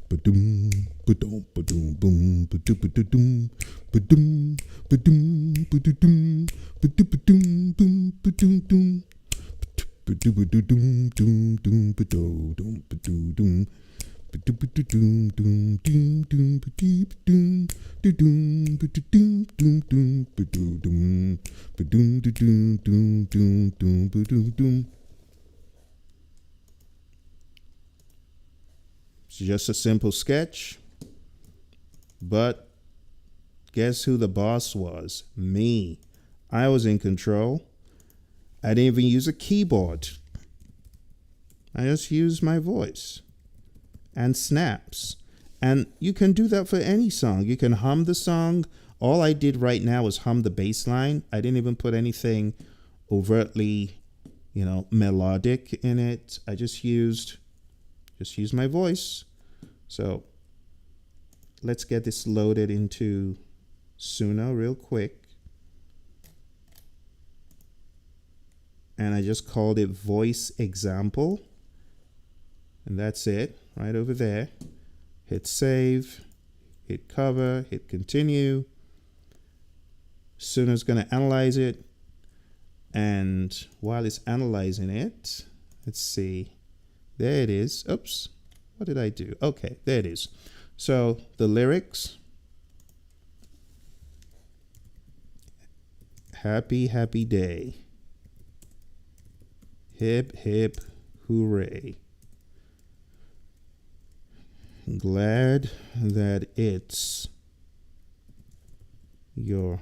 Ba-doom, ba-doom, ba-doom, boom, ba-doom, ba-doom, ba-doom, ba-doom, ba-doom, ba-doom, boom, ba-doom, doom. Ba-doom, ba-doom, doom, doom, ba-doom, doom, ba-doom, doom. Ba-doom, ba-doom, doom, doom, doom, ba-doom, doom, ba-doom, doom, doom, ba-doom, ba-doom, doom, doom, doom, doom, ba-doom, doom. It's just a simple sketch, but guess who the boss was? Me. I was in control. I didn't even use a keyboard. I just used my voice and snaps. And you can do that for any song. You can hum the song. All I did right now was hum the bass line. I didn't even put anything overtly, melodic in it. I just used my voice. So let's get this loaded into Suno real quick. And I just called it voice example. And that's it right over there. Hit save, hit cover, hit continue. Suno's going to analyze it. And while it's analyzing it, let's see. There it is. Oops. What did I do? Okay, there it is. So the lyrics. Happy, happy day. Hip, hip, hooray. Glad that it's your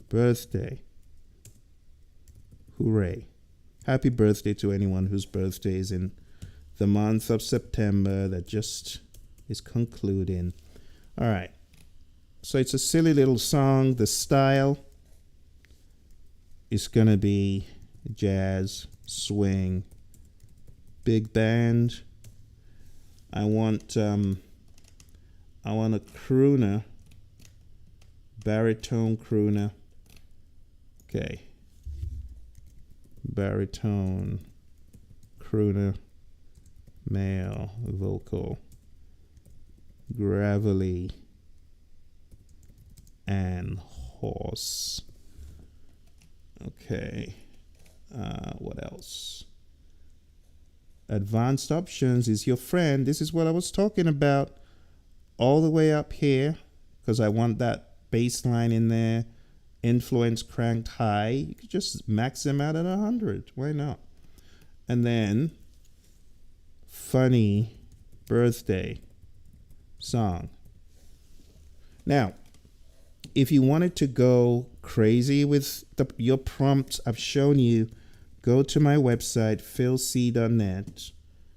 birthday. Hooray. Happy birthday to anyone whose birthday is in the month of September that just is concluding. All right. So it's a silly little song. The style is going to be jazz, swing, big band. I want a crooner, baritone crooner. Okay. Baritone crooner. Male vocal, gravelly, and hoarse. Okay, what else? Advanced options is your friend. This is what I was talking about all the way up here, because I want that bass line in there. Influence cranked high. You could just max them out at 100. Why not? And then funny birthday song. Now, if you wanted to go crazy with your prompts, I've shown you, go to my website, philc.net,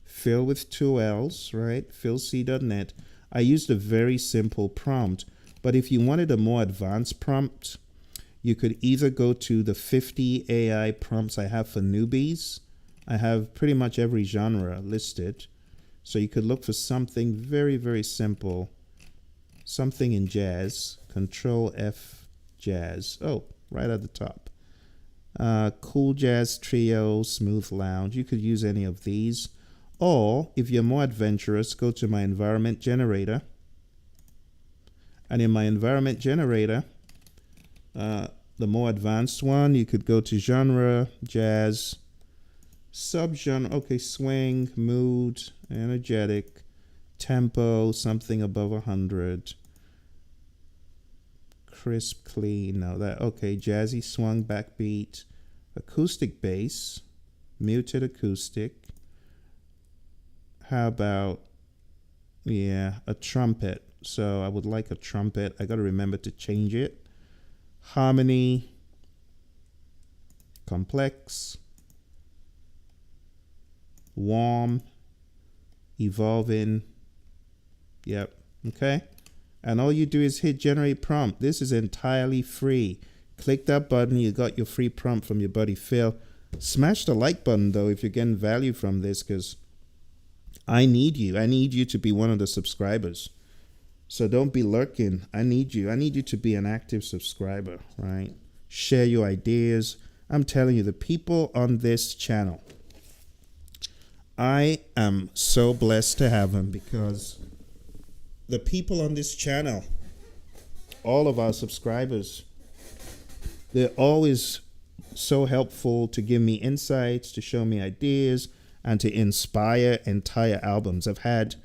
Phil with 2 L's, right? philc.net. I used a very simple prompt, but if you wanted a more advanced prompt, you could either go to the 50 AI prompts I have for newbies. I have pretty much every genre listed. So you could look for something very, very simple. Something in jazz. Control F jazz. Oh, right at the top. Cool jazz trio, smooth lounge. You could use any of these. Or if you're more adventurous, go to my environment generator. And in my environment generator, the more advanced one, you could go to genre, jazz, subgenre, okay, swing, mood, energetic, tempo, something above 100, crisp, clean, no, that, okay, jazzy swung backbeat, acoustic bass, muted acoustic. How about, yeah, a trumpet. So I would like a trumpet. I got to remember to change it. Harmony, complex, warm, evolving. Yep. Okay. And all you do is hit generate prompt. This is entirely free. Click that button. You got your free prompt from your buddy Phil. Smash the like button though if you're getting value from this, because I need you. I need you to be one of the subscribers. So don't be lurking. I need you. I need you to be an active subscriber, right? Share your ideas. I'm telling you, the people on this channel, I am so blessed to have them, because the people on this channel, all of our subscribers, they're always so helpful to give me insights, to show me ideas, and to inspire entire albums. I've had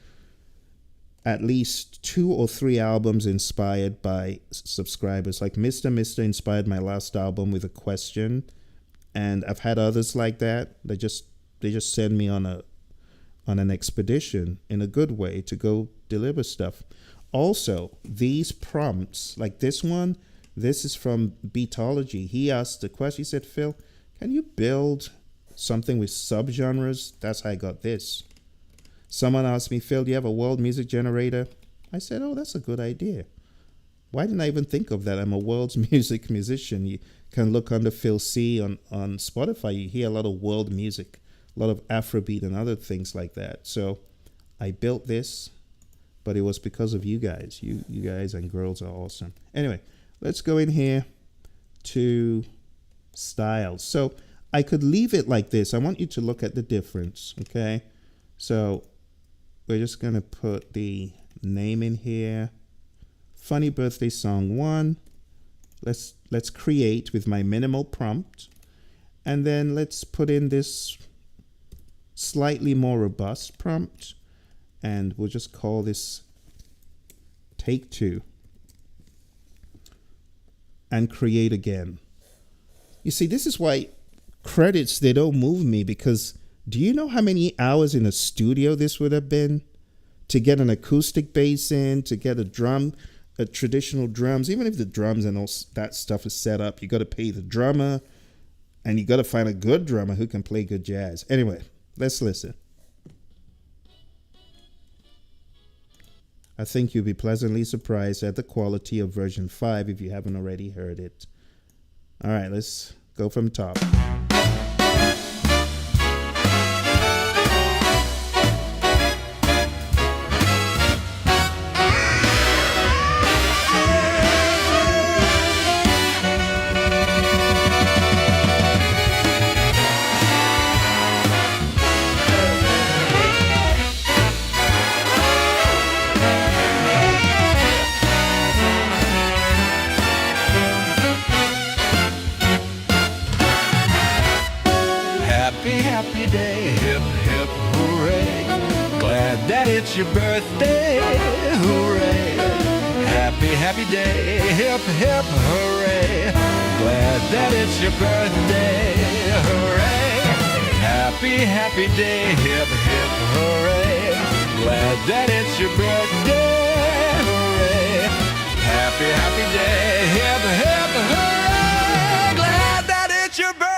at least 2 or 3 albums inspired by subscribers. Like Mr. inspired my last album with a question, and I've had others like that. They just send me on an expedition in a good way to go deliver stuff. Also, these prompts, like this one, this is from Beatology. He asked the question. He said, Phil, can you build something with subgenres? That's how I got this. Someone asked me, Phil, do you have a world music generator? I said, oh, that's a good idea. Why didn't I even think of that? I'm a world music musician. You can look under Phil C on Spotify. You hear a lot of world music, a lot of Afrobeat and other things like that. So I built this, but it was because of you guys. You guys and girls are awesome. Anyway, let's go in here to styles. So I could leave it like this. I want you to look at the difference, okay? So we're just going to put the name in here. Funny birthday song 1. Let's create with my minimal prompt. And then let's put in this slightly more robust prompt. And we'll just call this Take 2. And create again. You see, this is why credits, they don't move me, because do you know how many hours in a studio this would have been? To get an acoustic bass in, to get a traditional drums, even if the drums and all that stuff is set up, you got to pay the drummer, and you got to find a good drummer who can play good jazz. Anyway, let's listen. I think you'll be pleasantly surprised at the quality of version 5 if you haven't already heard it. All right, let's go from top. Happy day, hip hip hooray. Glad that it's your birthday, hooray. Happy day, hip hip hooray. Glad that it's your birthday, hooray. Happy day, hip hip hooray. Glad that it's your birthday, hooray. Happy day, hip hip hooray. Glad that it's your birthday.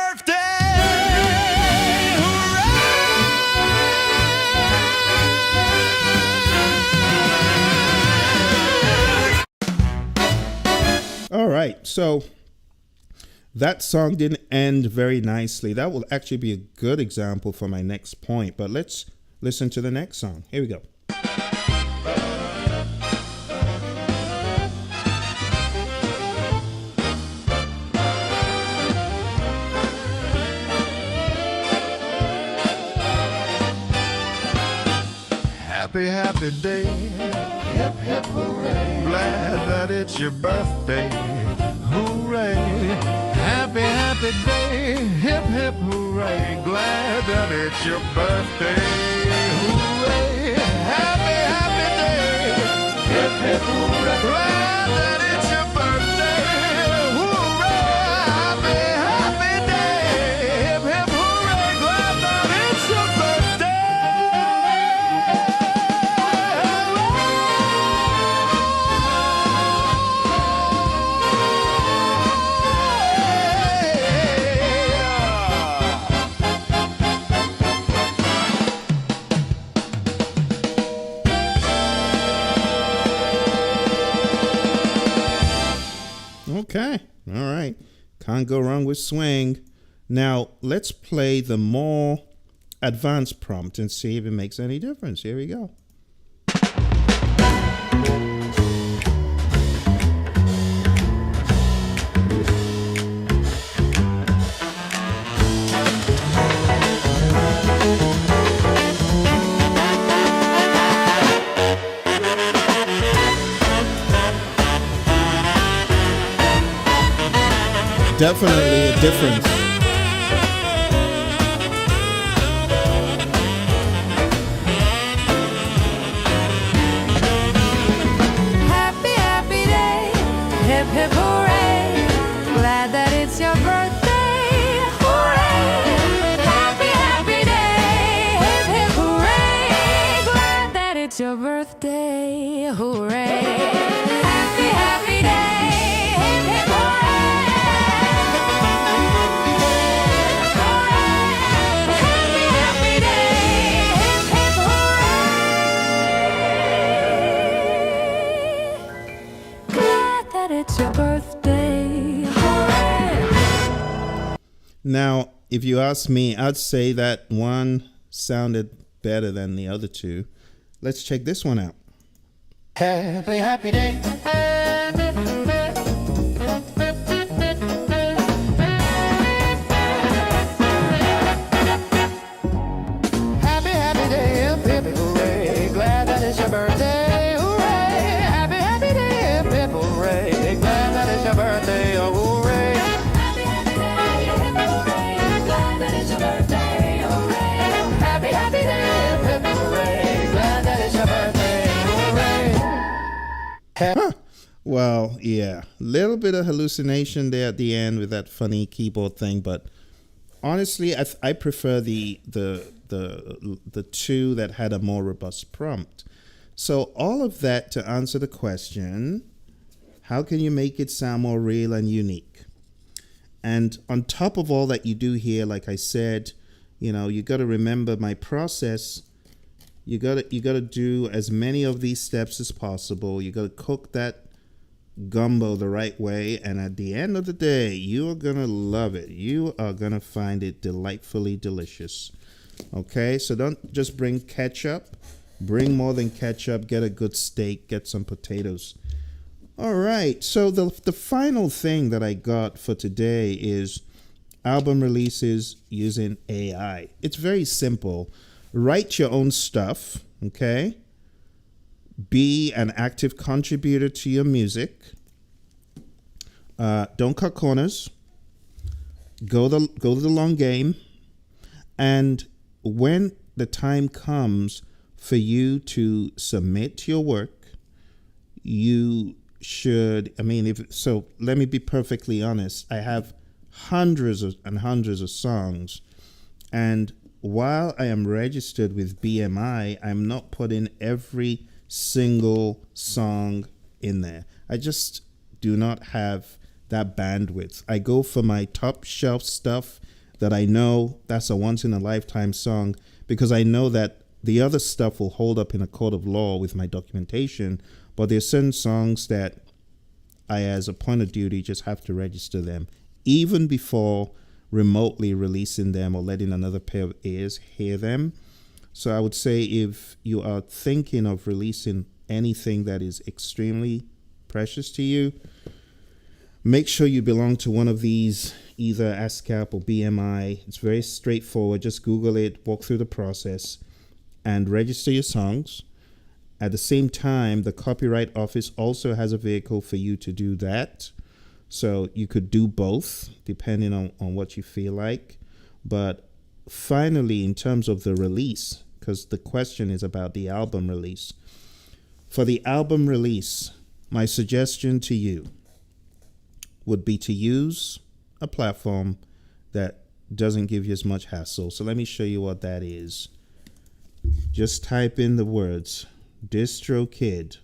All right, so that song didn't end very nicely. That will actually be a good example for my next point, but let's listen to the next song. Here we go. Happy day, hip hip hooray. Glad that it's your birthday, hooray. Happy day, hip hip hooray. Glad that it's your birthday, hooray. Happy day, hip hip hooray. Glad that it's your birthday, hooray. Happy day, hip hip hooray. Glad that it's your birthday. Can't go wrong with swing. Now, let's play the more advanced prompt and see if it makes any difference. Here we go. Definitely a difference. Happy, happy day, hip hip hooray. Glad that it's your birthday, hooray. Happy, happy day, hip hip hooray. Glad that it's your birthday, hooray. Happy, happy day, hip hip hooray. It's your birthday, hooray. Now, if you ask me, I'd say that one sounded better than the other two. Let's check this one out. Happy, happy day. Happy, happy day, hip, hip, hooray. Glad that it's your birthday, hooray. Happy, happy day, hip, hip, hooray. Glad that it's your birthday, oh, hooray. Happy, happy day, hip hip hooray. Glad that it's your birthday, hooray. Happy, happy day, hip, hip, hooray. Glad that it's your birthday, hooray. Well, yeah, little bit of hallucination there at the end with that funny keyboard thing, but honestly, I prefer the two that had a more robust prompt. So all of that to answer the question, how can you make it sound more real and unique? And on top of all that you do here, like I said, you know, you got to remember my process. You got to do as many of these steps as possible. You got to cook that gumbo the right way, and at the end of the day, you are gonna love it. You are gonna find it delightfully delicious. Okay, so don't just bring ketchup. Bring more than ketchup. Get a good steak. Get some potatoes. All right, so the final thing that I got for today is album releases using AI. It's very simple. Write your own stuff, okay? Be an active contributor to your music. Don't cut corners. Go the long game. And when the time comes for you to submit your work, you should. Let me be perfectly honest. I have hundreds and hundreds of songs, and while I am registered with BMI, I'm not putting every single song in there. I just do not have that bandwidth. I go for my top shelf stuff that I know that's a once in a lifetime song, because I know that the other stuff will hold up in a court of law with my documentation. But there's certain songs that I, as a point of duty, just have to register them even before remotely releasing them or letting another pair of ears hear them. So I would say if you are thinking of releasing anything that is extremely precious to you, make sure you belong to one of these, either ASCAP or BMI. It's very straightforward. Just Google it, walk through the process, and register your songs. At the same time, the Copyright Office also has a vehicle for you to do that. So you could do both, depending on what you feel like. But finally, in terms of the release, because the question is about the album release. For the album release, my suggestion to you would be to use a platform that doesn't give you as much hassle. So let me show you what that is. Just type in the words DistroKid,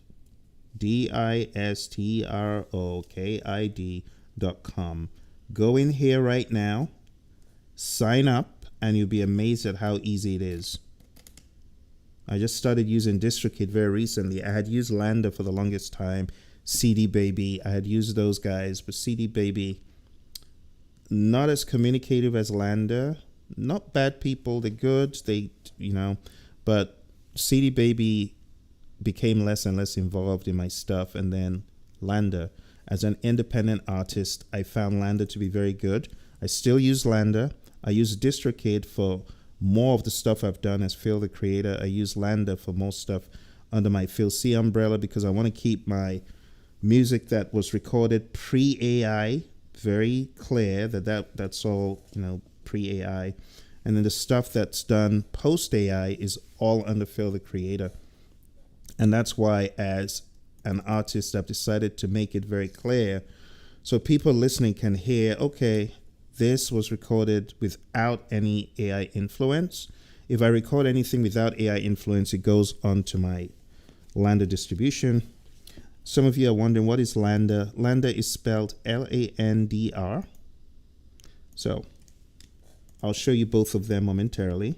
DistroKid.com. Go in here right now, sign up, and you'll be amazed at how easy it is. I just started using DistroKid very recently. I had used Landa for the longest time, CD Baby. I had used those guys, but CD Baby not as communicative as Lambda. Not bad people, they're good, but CD Baby became less and less involved in my stuff. And then Lambda, as an independent artist, I found Lambda to be very good. I still use Lambda. I use DistroKid for more of the stuff I've done as Phil the Creator. I use Lambda for more stuff under my Phil C umbrella because I want to keep my music that was recorded pre-AI very clear that's all, pre-AI. And then the stuff that's done post-AI is all under Phil the Creator. And that's why, as an artist, I've decided to make it very clear so people listening can hear, okay, this was recorded without any AI influence. If I record anything without AI influence, it goes onto my Lambda distribution. Some of you are wondering, what is Lambda? Lambda is spelled Landr. So I'll show you both of them momentarily.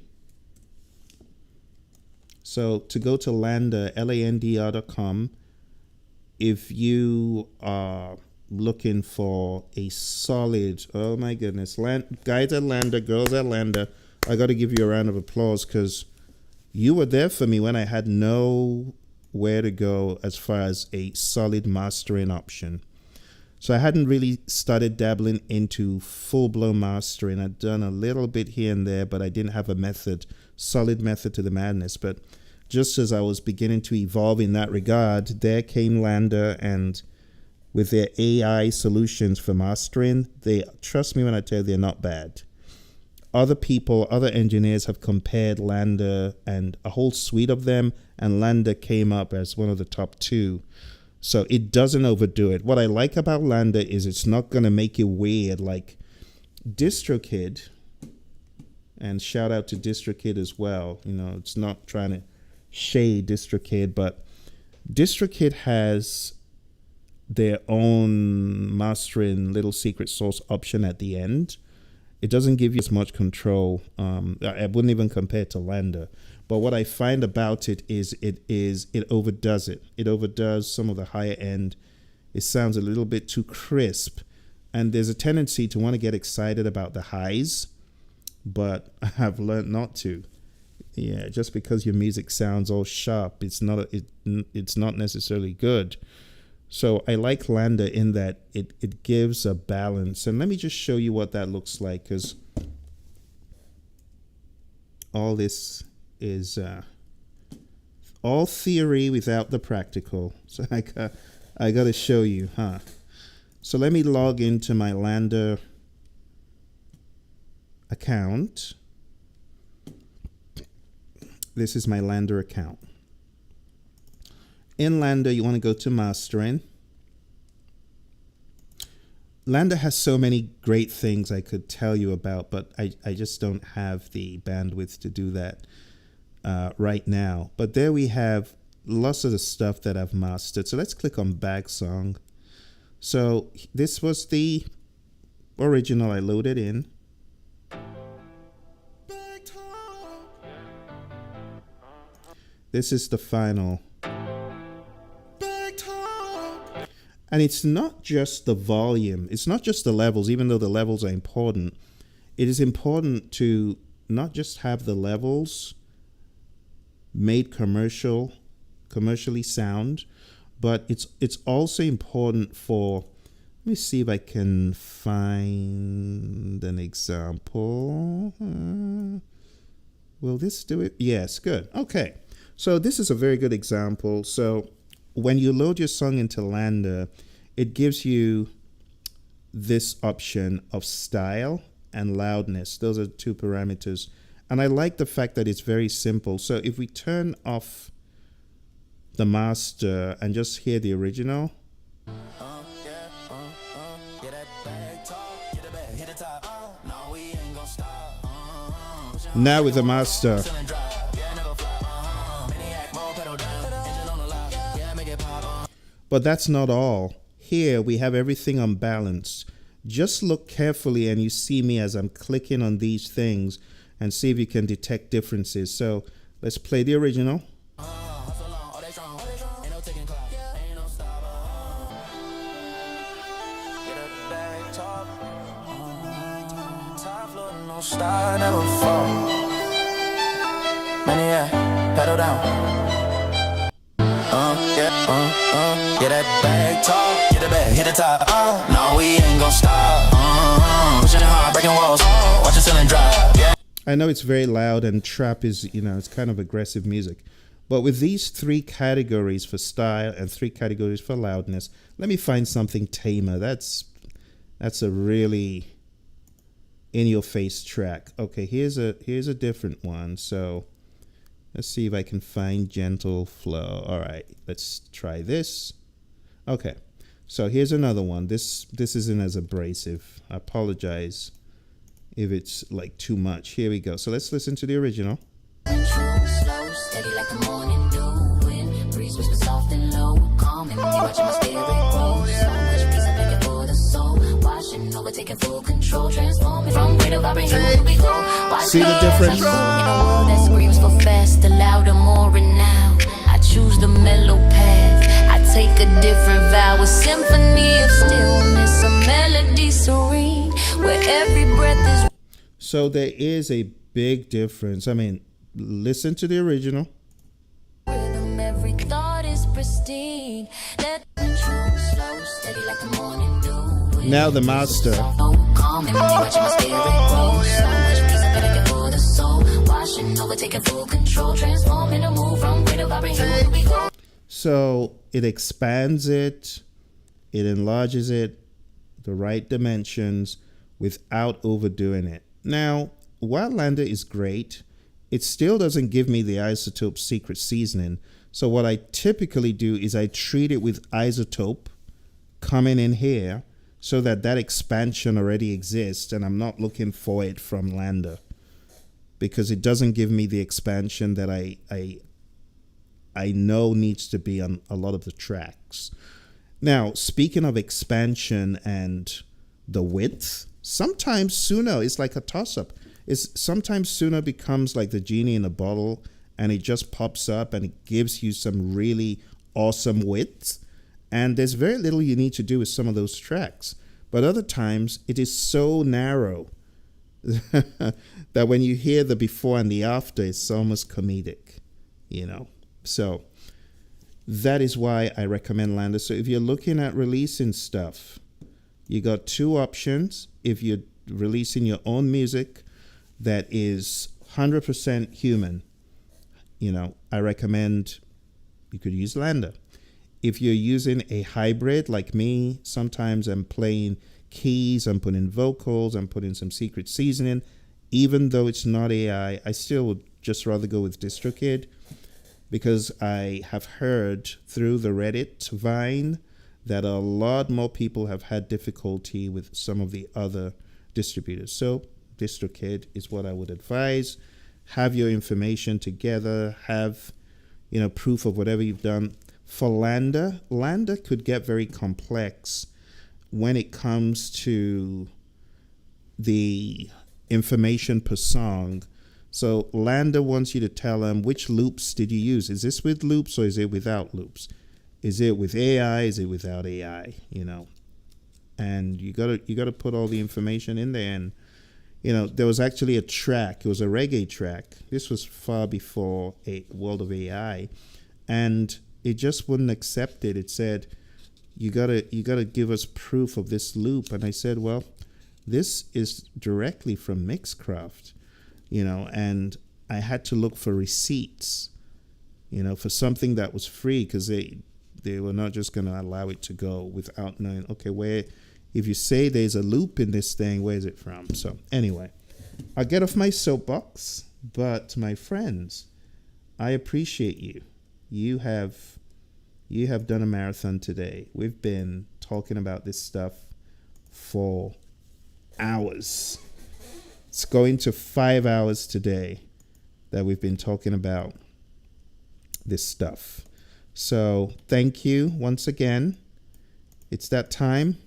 So to go to Lambda, landr.com, if you are looking for a solid, oh my goodness, guys at Lambda, girls at Lambda, I got to give you a round of applause because you were there for me when I had nowhere to go as far as a solid mastering option. So I hadn't really started dabbling into full-blown mastering. I'd done a little bit here and there, but I didn't have a solid method to the madness. But just as I was beginning to evolve in that regard, there came Lambda, and with their AI solutions for mastering, trust me when I tell you, they're not bad. Other engineers have compared Lambda and a whole suite of them, and Lambda came up as one of the top 2. So it doesn't overdo it. What I like about Lambda is it's not going to make you weird like DistroKid. And shout out to DistroKid as well. It's not trying to shade DistroKid, but DistroKid has their own mastering little secret sauce option at the end. It doesn't give you as much control. I wouldn't even compare it to Lambda. But what I find about it is it overdoes it. It overdoes some of the higher end. It sounds a little bit too crisp. And there's a tendency to want to get excited about the highs, but I've learned not to. Yeah, just because your music sounds all sharp, it's not necessarily good. So I like Lambda in that it gives a balance. And let me just show you what that looks like, because all this is all theory without the practical. So I got to show you, huh? So let me log into my Lambda account. This is my Lambda account. In Lambda, you want to go to mastering. Lambda has so many great things I could tell you about, but I just don't have the bandwidth to do that right now. But there we have lots of the stuff that I've mastered. So let's click on Bag Song. So this was the original I loaded in. This is the final. And it's not just the volume. It's not just the levels, even though the levels are important. It is important to not just have the levels made commercially sound, but it's also important for, let me see if I can find an example. Will this do it? Yes, good. Okay. So this is a very good example. So when you load your song into Lambda, it gives you this option of style and loudness. Those are 2 parameters. And I like the fact that it's very simple. So if we turn off the master and just hear the original. Now with the master. But that's not all. Here we have everything unbalanced. Just look carefully and you see me as I'm clicking on these things and see if you can detect differences. So let's play the original. start, never fall. Man, yeah, pedal down. Yeah, that bag talk, get the bag, hit the top. No, we ain't gon' stop. Pushing it hard, breaking walls. Watch the ceiling drop. Yeah. I know it's very loud, and trap is, it's kind of aggressive music. But with these 3 categories for style and 3 categories for loudness, let me find something tamer. That's a really in-your-face track. Okay, here's a different one. So let's see if I can find gentle flow. All right, let's try this. Okay, so here's another one. This isn't as abrasive. I apologize if it's like too much. Here we go. So let's listen to the original. Slow, steady like the morning dew. Wind breeze whisper soft and low. Calm and watching my spirit grow. So much peace I'm looking for the soul. Washing over, taking full control. Transforming from greater vibration here we go. See the difference? In a world that screams for faster, louder, more renowned, I choose the mellow path. I take a different vow. A symphony of stillness, a melody serene, where every breath is. So there is a big difference. I mean, listen to the original. Rhythm, every thought is pristine. Let control slow, steady like the morning dew. Now the master. Calm and watching my spirit grow. So much peace I'm looking for the soul. Washing over, taking full control. Transforming a move from greater vibration here we go. So it expands it, it enlarges it, the right dimensions without overdoing it. Now, while Lander is great, it still doesn't give me the isotope secret seasoning. So what I typically do is I treat it with isotope coming in here so that expansion already exists and I'm not looking for it from Lander, because it doesn't give me the expansion that I know needs to be on a lot of the tracks. Now, speaking of expansion and the width, sometimes Suno is like a toss-up. Sometimes Suno becomes like the genie in a bottle, and it just pops up and it gives you some really awesome width. And there's very little you need to do with some of those tracks. But other times it is so narrow that when you hear the before and the after, it's almost comedic, So that is why I recommend Lander. So if you're looking at releasing stuff, you got 2 options. If you're releasing your own music that is 100% human, I recommend you could use Lander. If you're using a hybrid like me, sometimes I'm playing keys, I'm putting vocals, I'm putting some secret seasoning. Even though it's not AI, I still would just rather go with DistroKid, because I have heard through the Reddit Vine that a lot more people have had difficulty with some of the other distributors. So DistroKid is what I would advise. Have your information together, have proof of whatever you've done. For Lander could get very complex when it comes to the information per song. So Lander wants you to tell them which loops did you use. Is this with loops or is it without loops? Is it with AI? Is it without AI? And you gotta put all the information in there. And there was actually a track. It was a reggae track. This was far before a world of AI, and it just wouldn't accept it. It said, you gotta give us proof of this loop. And I said, well, this is directly from Mixcraft, and I had to look for receipts, for something that was free, because they were not just going to allow it to go without knowing, okay, if you say there's a loop in this thing, where is it from? So anyway, I'll get off my soapbox, but my friends, I appreciate you. You have done a marathon today. We've been talking about this stuff for hours. It's going to 5 hours today that we've been talking about this stuff. So thank you once again. It's that time.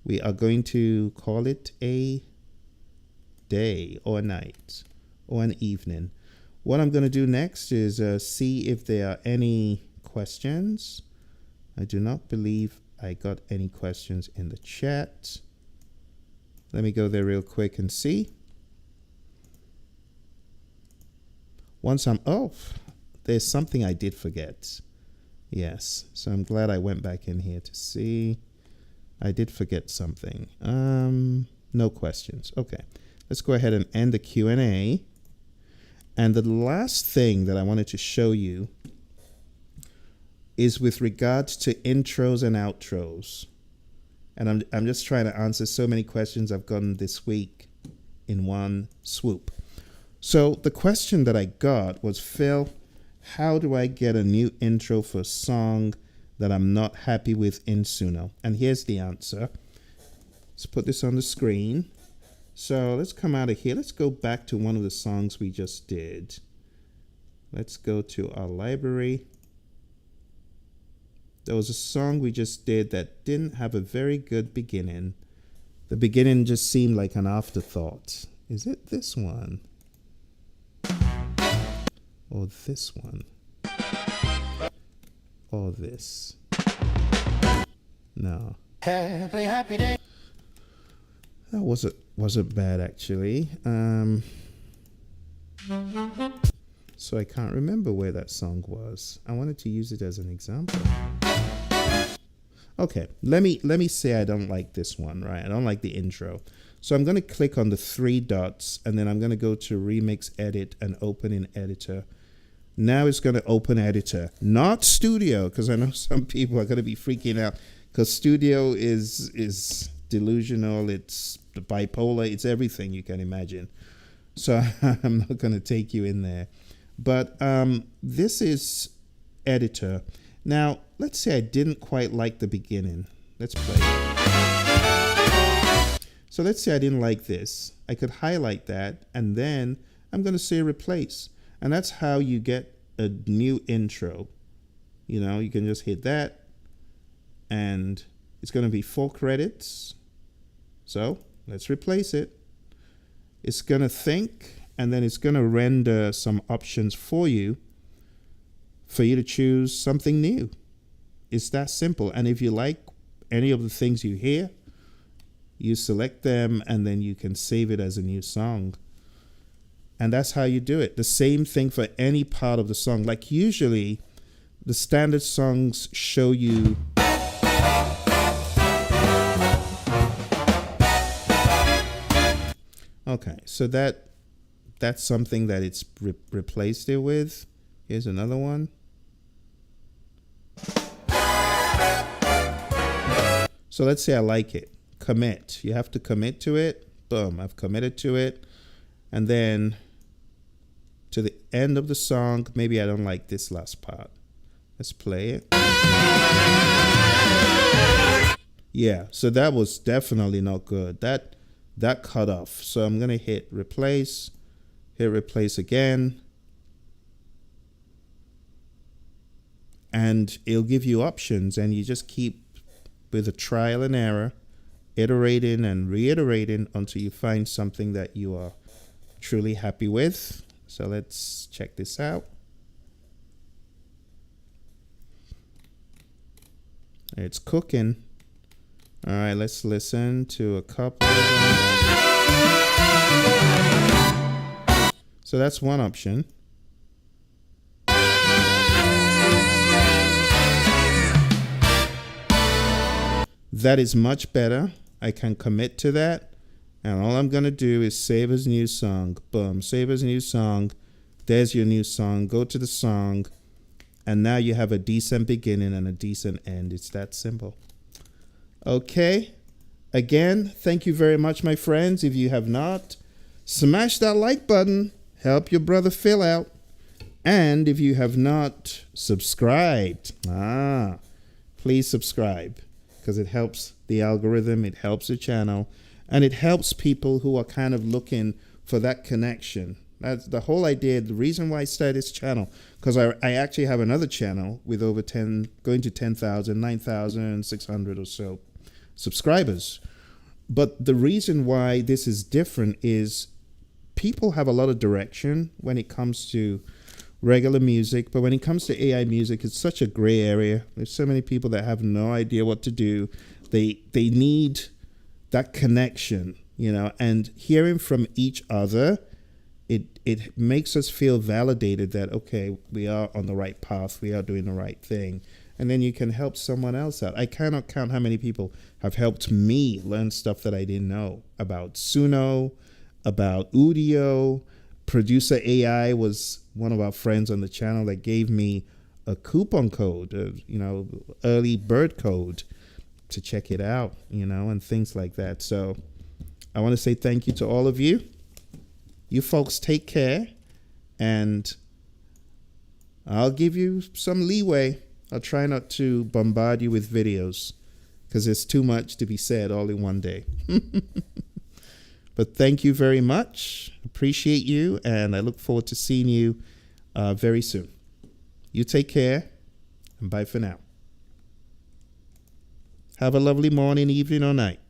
We are going to call it a day or a night or an evening. What I'm going to do next is see if there are any questions. I do not believe I got any questions in the chat. Let me go there real quick and see. once there's something I did forget. Yes, so I'm glad I went back in here to see. I did forget something. No questions. Okay, let's go ahead and end the Q&A. And the last thing that I wanted to show you is with regards to intros and outros. And I'm just trying to answer so many questions I've gotten this week in one swoop. So the question that I got was, Phil, how do I get a new intro for a song that I'm not happy with in Suno? And here's the answer. Let's put this on the screen. So let's come out of here. Let's go back to one of the songs we just did. Let's go to our library. There was a song we just did that didn't have a very good beginning. The beginning just seemed like an afterthought. Is it this one? Or this one? Or this? No. Happy day. That wasn't bad actually. So I can't remember where that song was. I wanted to use it as an example. Okay, let me say I don't like this one, right? I don't like the intro. So I'm going to click on the 3 dots and then I'm going to go to Remix Edit and Open in Editor. Now it's going to open Editor, not Studio, because I know some people are going to be freaking out because Studio is delusional, it's bipolar, it's everything you can imagine. So I'm not going to take you in there. But this is Editor. Now, let's say I didn't quite like the beginning. Let's play it. So let's say I didn't like this. I could highlight that, and then I'm going to say replace. And that's how you get a new intro. You know, you can just hit that, and it's going to be 4 credits. So let's replace it. It's going to think, and then it's going to render some options for you to choose something new. It's that simple. And if you like any of the things you hear, you select them and then you can save it as a new song. And that's how you do it. The same thing for any part of the song. Like usually the standard songs show you okay, so that's something that it's replaced it with. Here's another one. So let's say I like it. Commit. You have to commit to it. Boom, I've committed to it. And then to the end of the song, maybe I don't like this last part. Let's play it. Yeah, so that was definitely not good. That cut off. So I'm going to hit replace. Hit replace again. And it'll give you options, and you just keep with a trial and error, iterating and reiterating until you find something that you are truly happy with. So let's check this out. It's cooking. All right, let's listen to a couple of them. So that's one option. That is much better. I can commit to that. And all I'm going to do is save as new song. Boom. Save as new song. There's your new song. Go to the song. And now you have a decent beginning and a decent end. It's that simple. Okay. Again, thank you very much, my friends. If you have not, smash that like button. Help your brother Phil out. And if you have not subscribed, please subscribe. Because it helps the algorithm, it helps the channel, and it helps people who are kind of looking for that connection. That's the whole idea, the reason why I started this channel, because I actually have another channel with over 10, going to 10,000, 9,600 or so subscribers. But the reason why this is different is people have a lot of direction when it comes to regular music, but when it comes to AI music, it's such a gray area. There's so many people that have no idea what to do. They need that connection, you know, and hearing from each other it makes us feel validated that, okay, we are on the right path, we are doing the right thing. And then you can help someone else out. I cannot count how many people have helped me learn stuff that I didn't know about Suno, about Udio. Producer AI was one of our friends on the channel that gave me a coupon code, early bird code to check it out, and things like that. So I want to say thank you to all of you. You folks take care, and I'll give you some leeway. I'll try not to bombard you with videos because there's too much to be said all in one day. But thank you very much. Appreciate you, and I look forward to seeing you very soon. You take care, and bye for now. Have a lovely morning, evening, or night.